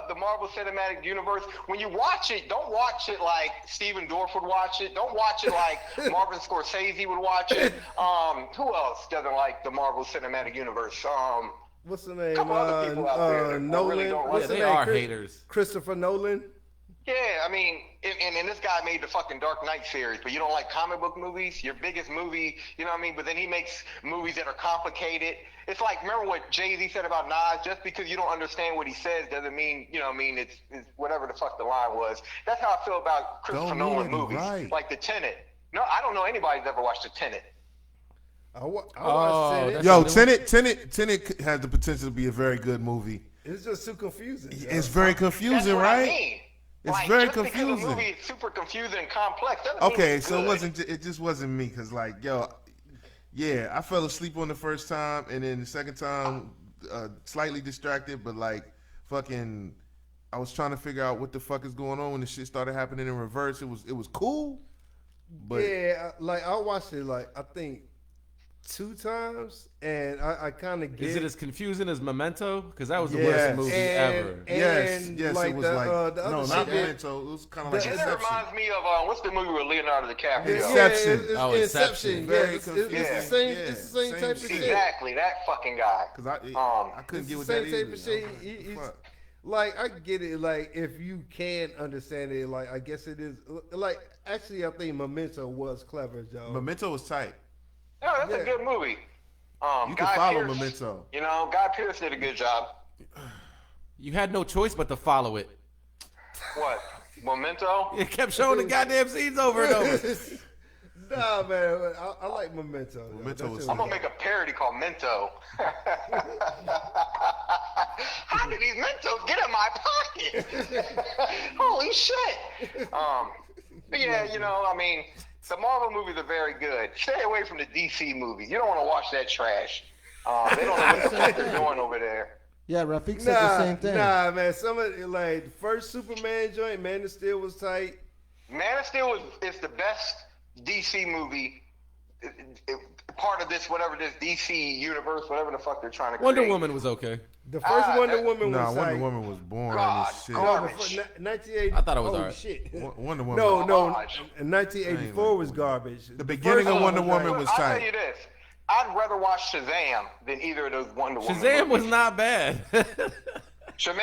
the Marvel Cinematic Universe. When you watch it, don't watch it like Steven Dorff would watch it. Don't watch it like Martin Scorsese would watch it. Who else doesn't like the Marvel Cinematic Universe? What's the name? Couple other people out there that Nolan. really don't What's Yeah, the they name? are haters. Christopher Nolan. Yeah, I mean, and this guy made the fucking Dark Knight series, but you don't like comic book movies? Your biggest movie, you know what I mean? But then he makes movies that are complicated. It's like, remember what Jay-Z said about Nas? Just because you don't understand what he says doesn't mean, you know what I mean, it's whatever the fuck the line was. That's how I feel about Christopher Nolan movies. Right. Like The Tenet. No, I don't know anybody who's ever watched The Tenet. I watched Oh, it. that's- Yo, something- Tenet has the potential to be a very good movie. It's just too confusing. It's very That's confusing, what right? I mean. It's Like, very just because confusing. a movie is super confusing and complex doesn't mean Okay, it's so good. it just wasn't me because yeah, I fell asleep on the first time and then the second time slightly distracted, but like fucking I was trying to figure out what the fuck is going on when the shit started happening in reverse. It was cool, but Yeah, like I watched it like I think 2 times, and I kind of get. Is it as confusing as Memento? Because that was the Yes. worst movie ever. And yes, like it was the, like the other no, shit not that- Memento. It was kind of like the- That Inception. reminds me of what's the movie with Leonardo DiCaprio? Inception. It's Oh, Inception. Inception. Very Yeah, it's the confusing. same. Yeah, It's the same same type of shit. shit. Exactly, that fucking guy. Because I couldn't It's get the with same that type either. of shit. I'm like, It's- fuck. Like I get it. Like if you can understand it, like I guess it is. Like actually, I think Memento was clever, Joe. Memento was tight. No, that's Yeah. a good movie. You Guy can follow Pearce, Memento. You know, Guy Pearce did a good job. You had no choice but to follow it. What? Memento? It kept showing the goddamn scenes over and over. Nah, man, I like Memento. yo. Memento That was shit I'm gonna make a parody called Mento. How did these Mentos get in my pocket? Holy shit! But yeah, you know, I mean, the Marvel movies are very good. Stay away from the DC movies. You don't want to watch that trash. They don't know what the fuck they're doing over there. Yeah, Rafik said the same thing. Nah, man. Some of it, like the first Superman joint, Man of Steel was tight. Man of Steel is the best DC movie. Part of this, whatever this DC universe, whatever the fuck they're trying to Wonder create. Woman was okay. The first Wonder Woman Nah, was Wonder tight. Woman was boring God, as shit. God. No, the Garbage. 1980. I thought it was oh, alright. shit. Wonder Woman. No, Garbage. 1984 was garbage. The beginning of Wonder Woman was I'll tell tight. you this. I'd rather watch Shazam than either of those Wonder Woman Shazam was movies. not bad. Shazam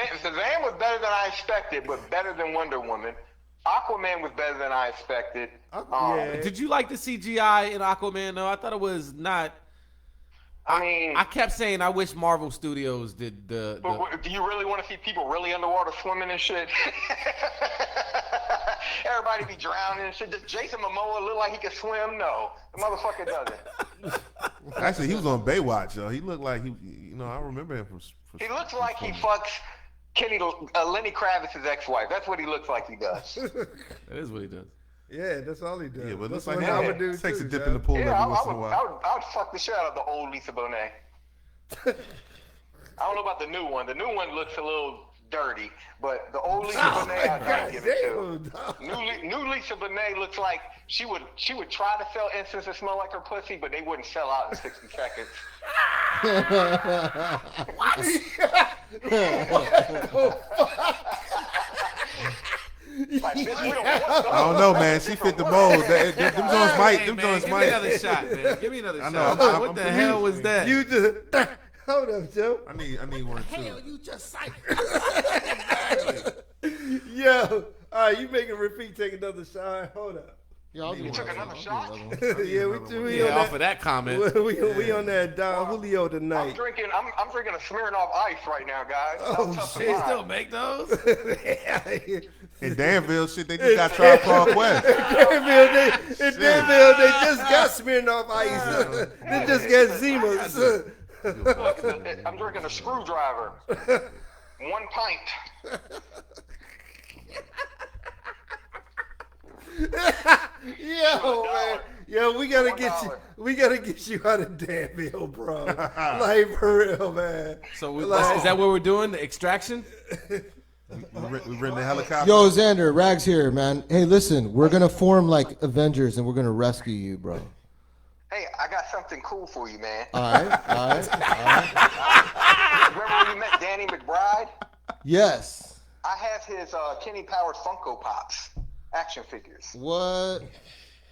was better than I expected, but better than Wonder Woman. Aquaman was better than I expected. Yeah. Did you like the CGI in Aquaman though? I thought it was not. I mean, I kept saying I wish Marvel Studios did the do you really want to see people really underwater swimming and shit? Everybody be drowning and shit. Does Jason Momoa look like he can swim? No, the motherfucker doesn't. Actually, he was on Baywatch, though. He looked like I remember him from He looks like he fucks Lenny Kravitz's ex-wife. That's what he looks like he does. That is what he does. Yeah, that's all he does. Yeah, but it that's looks like what I he would do takes too, a dip Joe. in the pool Yeah, every once in a while. I would fuck the shit out of the old Lisa Bonet. I don't know about the new one. The new one looks a little dirty, but the old Lisa Bonet, I'd God give it to. damn, dog. New Lisa Bonet looks like she would try to sell incense that smell like her pussy, but they wouldn't sell out in 60 seconds. Like, bitch, we don't want I those. don't know, man. She fit the mold. Them joints might. Hey, Them man, joints give me might. another shot, man. Give me another I shot. know, What I'm the hell was confused. that? You just hold up, Joe. I need one too. you just psyched. Yo, all right, you make a repeat. Take another shot. Hold up. Yeah, I'll do You one. took another shot? Yeah, we Yeah, on off of that comment. we on that Don Julio I'm tonight. drinking a Smirnoff Ice right now, guys. Oh, Tough to They find. still make those? In Danville, shit, they just got Tribe Called Quest. In Danville, they just got Smirnoff Ice. They just got Zimas. I'm drinking a screwdriver. 1 pint. Yo, man. Yo, we gotta get you. $1. We gotta get you out of Danville, bro. Like for real, man. So Like- is that what we're doing? The extraction? We ridden the helicopter. Yo, Xander, Rags here, man. Hey, listen, we're gonna form like Avengers, and we're gonna rescue you, bro. Hey, I got something cool for you, man. All right. Remember when you met Danny McBride? Yes. I have his Kenny Powers Funko Pops action figures. What?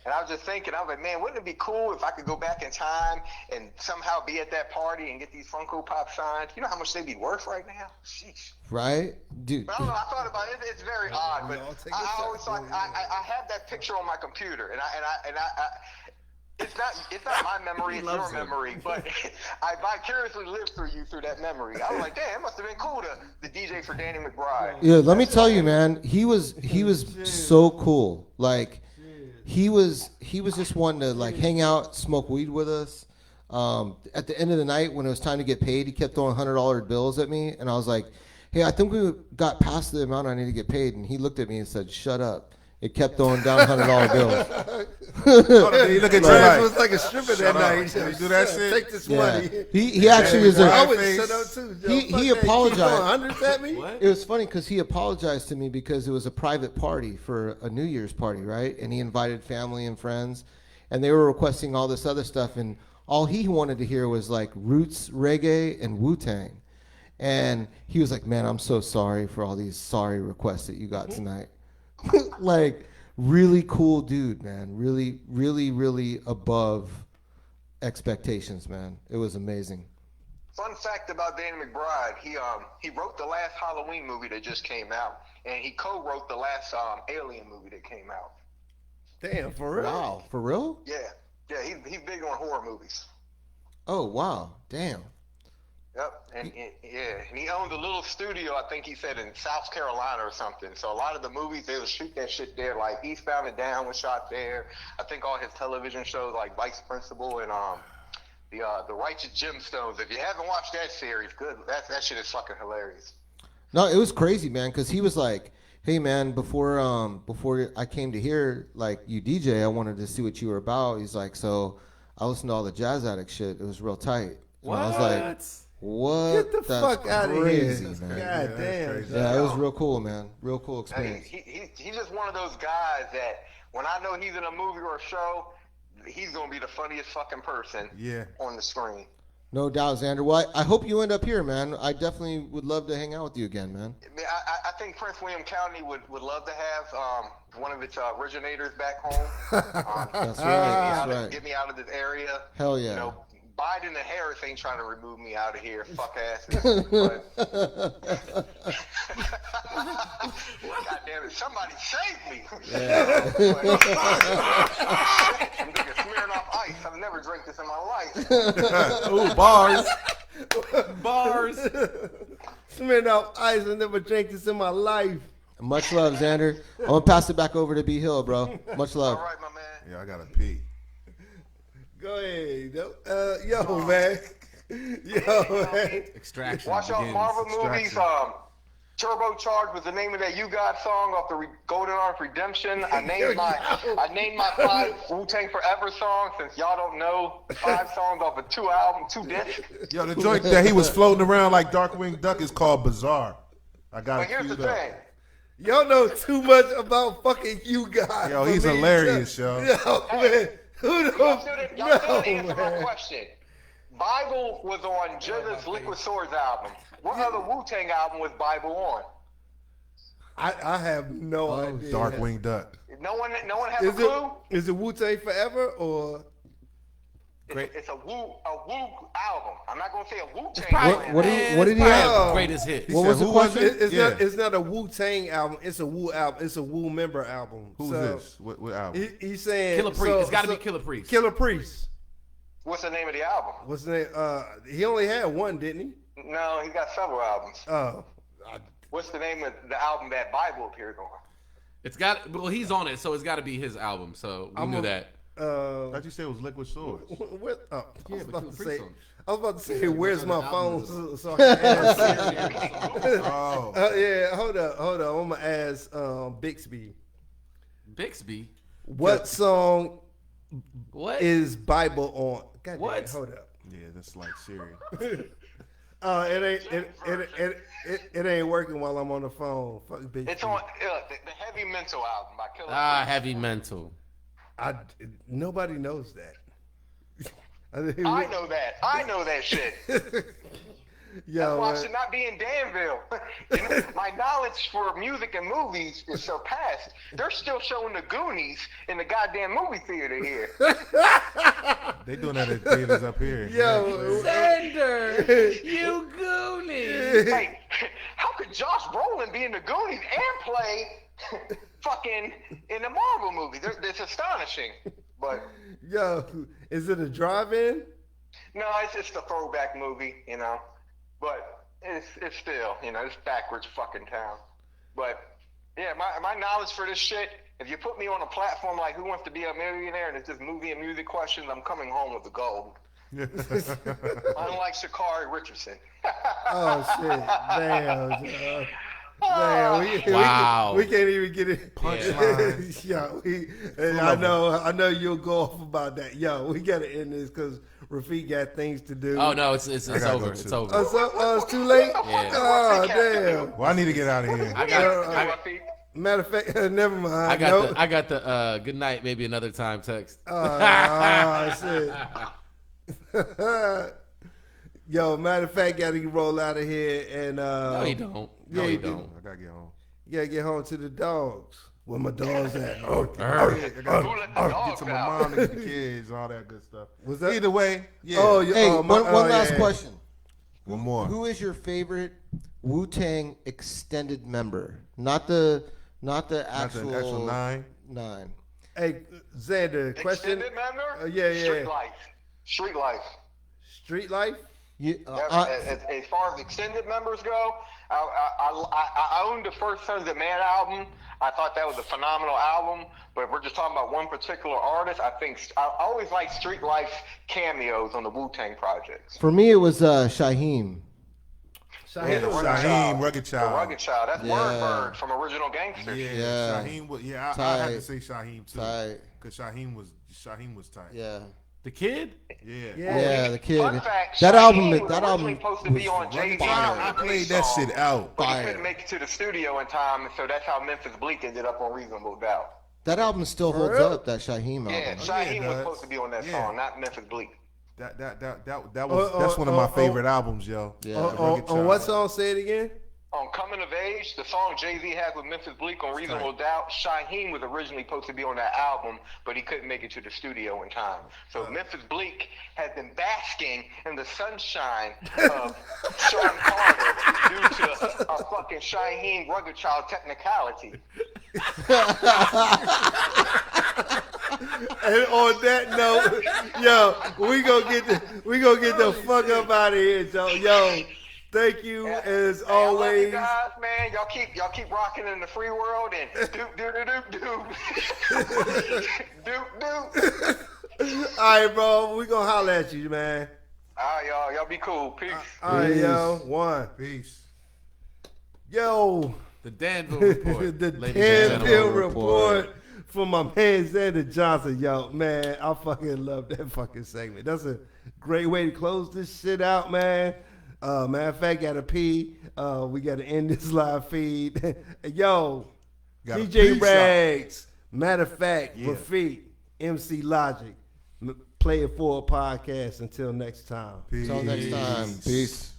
And I was just thinking, I was like, man, wouldn't it be cool if I could go back in time and somehow be at that party and get these Funko Pops signed? You know how much they'd be worth right now? Sheesh. Right, dude. But I don't know. I thought about it. It's very odd, but I'll take a I shot always for thought you. I have that picture on my computer, and I it's not my memory, it's your memory, but I vicariously lived through you through that memory. I was like, damn, it must have been cool to DJ for Danny McBride. Yeah, let me tell you, man. He was so cool. Like, he was just one to like hang out, smoke weed with us. At the end of the night, when it was time to get paid, he kept throwing $100 bills at me, and I was like, "Hey, I think we got past the amount I need to get paid." And he looked at me and said, "Shut up." It kept throwing down $100 bills. You look at you It like, was like a stripper that Shut up. night. You do that shit? Take this Yeah. money. He actually was I a. would shut up too. Joe. He Fuck that. apologized. Keep throwing hundreds at me. What? It was funny because he apologized to me because it was a private party for a New Year's party, right? And he invited family and friends, and they were requesting all this other stuff, and all he wanted to hear was like roots reggae and Wu-Tang. And he was like, "Man, I'm so sorry for all these sorry requests that you got tonight." Like, really cool dude, man. Really, really, really above expectations, man. It was amazing. Fun fact about Danny McBride, he wrote the last Halloween movie that just came out, and he co-wrote the last Alien movie that came out. Damn, for real. Wow, for real? Yeah, he's big on horror movies. Oh, wow, damn. Yep, and he owned a little studio, I think he said, in South Carolina or something. So a lot of the movies, they would shoot that shit there. Like Eastbound and Down was shot there. I think all his television shows, like Vice Principal and the Righteous Gemstones. If you haven't watched that series, good. That shit is fucking hilarious. No, it was crazy, man, because he was like, "Hey, man, before I came to here, like, you DJ, I wanted to see what you were about." He's like, "So I listened to all the Jazz Addict shit. It was real tight." And I was like, "What? Get the That's fuck out of crazy, here. man." God damn. Yeah, it was real cool, man. Real cool experience. He's just one of those guys that when I know he's in a movie or a show, he's gonna be the funniest fucking person on the screen. No doubt, Xander. Well, I hope you end up here, man. I definitely would love to hang out with you again, man. I think Prince William County would love to have one of its originators back home. That's right. That's right. Get me out of this area. Hell yeah. You know, Biden and Harris ain't trying to remove me out of here, fuck asses. But, God damn it, somebody save me. I'm drinking Smirnoff Ice. I've never drank this in my life. Ooh, bars. Bars. Smirnoff Ice. I never drank this in my life. Much love, Xander. I'm gonna pass it back over to B Hill, bro. Much love. All right, my man. Yeah, I gotta pee. Go ahead. Yo, man. Yo, man. Extraction. Watch out, begins. Marvel movies. Turbocharged was the name of that You Got song off the Golden Arms Redemption. I named my 5 Wu-Tang Forever songs, since y'all don't know 5 songs off of 2 albums, 2 discs. Yo, the joint that he was floating around like Darkwing Duck is called Bizarre. I got But it here's the queued up. thing. Y'all know too much about fucking you guys. Yo, for he's me. hilarious, yo. Yo, man. Who Y'all don't still didn't know, answer my man? question. Bible was on Jizz's Liquid Swords album. What other Wu-Tang album was Bible on? I have no idea. Darkwing Duck. No one has a clue. Is it Wu-Tang Forever or? It's a Wu album. I'm not gonna say a Wu-Tang. What did he have? Greatest hit. What was the question? It's not a Wu-Tang album. It's a Wu album. It's a Wu member album. Who's this? What album? He's saying Killer Priest. It's got to be Killer Priest. Killer Priest. What's the name of the album? What's the name? He only had one, didn't he? No, he got several albums. Oh. What's the name of the album that Bible appeared on? It's got. Well, he's on it, so it's got to be his album. So we knew that. I thought you said it was Liquid Swords. What? Oh, I was about to say. on it. I was about to say, where's my phone? So I can ask. Oh. Yeah, hold up. I'm gonna ask Bixby. Bixby. What song What? is Bible on? God What? damn, hold up. Yeah, that's like Siri. It ain't working while I'm on the phone. Fuck Bixby. It's on the Heavy Mental album by Killer. Heavy Mental. Nobody knows that. I know that. I know that shit. Yo, Well, I man. should not be in Danville. My knowledge for music and movies is surpassed. They're still showing the Goonies in the goddamn movie theater here. They doing that at theaters up here. Yo, Xander, you Goonie. Like, how could Josh Brolin be in the Goonies and play fucking in the Marvel movie? It's astonishing. But yo, is it a drive-in? no, it's just a throwback movie, you know. But it's still, you know, it's backwards fucking town. But yeah, my knowledge for this shit, if you put me on a platform like Who Wants to Be a Millionaire and it's just movie and music questions, I'm coming home with the gold. Unlike Sha'Carri Richardson. Oh shit! Damn, Wow. we can't even get it. Punchlines. Yo, I know you'll go off about that. Yo, we gotta end this because Rafiq got things to do. Oh no, it's gotta go over. too. It's over. It's too late. Yeah. Oh damn. Well, I need to get out of here. I got Matter of fact, never mind. I got the good night, maybe another time text. Shit. Yo, matter of fact, gotta roll out of here and No, you don't. Yeah, No, you you do. don't. I gotta get home. You gotta get home to the dogs. Where my dogs at? I gotta Who let the get dogs to my out? mom to get the kids, all that good stuff. Was that? Either way, yeah. Oh, Hey, one last yeah. question. One more. Who is your favorite Wu-Tang extended member? Not the Not the actual actual 9. 9. Hey, Xander, question. Extended member? Yeah. Street life. Street life? As far as extended members go, I owned the First Sons of Man album. I thought that was a phenomenal album. But if we're just talking about one particular artist, I think I always like Street Life cameos on the Wu-Tang projects. For me, it was Shaheem. Shaheem. Shaheem, Rugged Child. The Rugged Child. That's Yeah. Word from Original Gangsters. Yeah. Shaheem was. Yeah, I Tight. have to say Shaheem too, Tight. because Shaheem was tight. Yeah. The kid? Yeah. Yeah, the kid. Fun fact, That Shaheem album. was That album originally supposed to be on was Jay-Z. I played that shit out. But he Fire. couldn't make it to the studio in time, so that's how Memphis Bleak ended up on Reasonable Doubt. That album still holds real? up. That Shaheem Yeah, album. Shaheem it was does. supposed to be on that Yeah. song, not Memphis Bleak. That was that's one of my favorite albums, yo. Yeah. Rugged On what Child. song? Say it again. On Coming of Age, the song Jay-Z has with Memphis Bleak on Reasonable Doubt, Shaheem was originally supposed to be on that album, but he couldn't make it to the studio in time. So Memphis Bleak has been basking in the sunshine of Sean Carter due to a fucking Shaheem Rugged Child technicality. And on that note, yo, we gonna get the fuck up out of here, Joe. Yo, thank you as Hey, I love always. you guys, man. Y'all keep rocking in the free world and doop doop doop doop doop doop. All right, bro, we gonna holler at you, man. All right, y'all be cool. Peace. All right, yo, one. Peace. Yo, The Danville Report. the ladies and Danville gentlemen. report from my man Xander Johnson. Yo, man, I fucking love that fucking segment. That's a great way to close this shit out, man. Matter of fact, gotta pee. We gotta end this live feed. Yo, Gotta DJ peace Rags. Matter of fact, Yeah. Rafiq, MC Logic, Play It Forward podcast. Until next time. Until next time. Peace.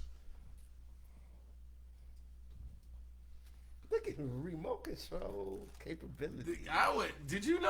Look at Remote control capability. Did you know?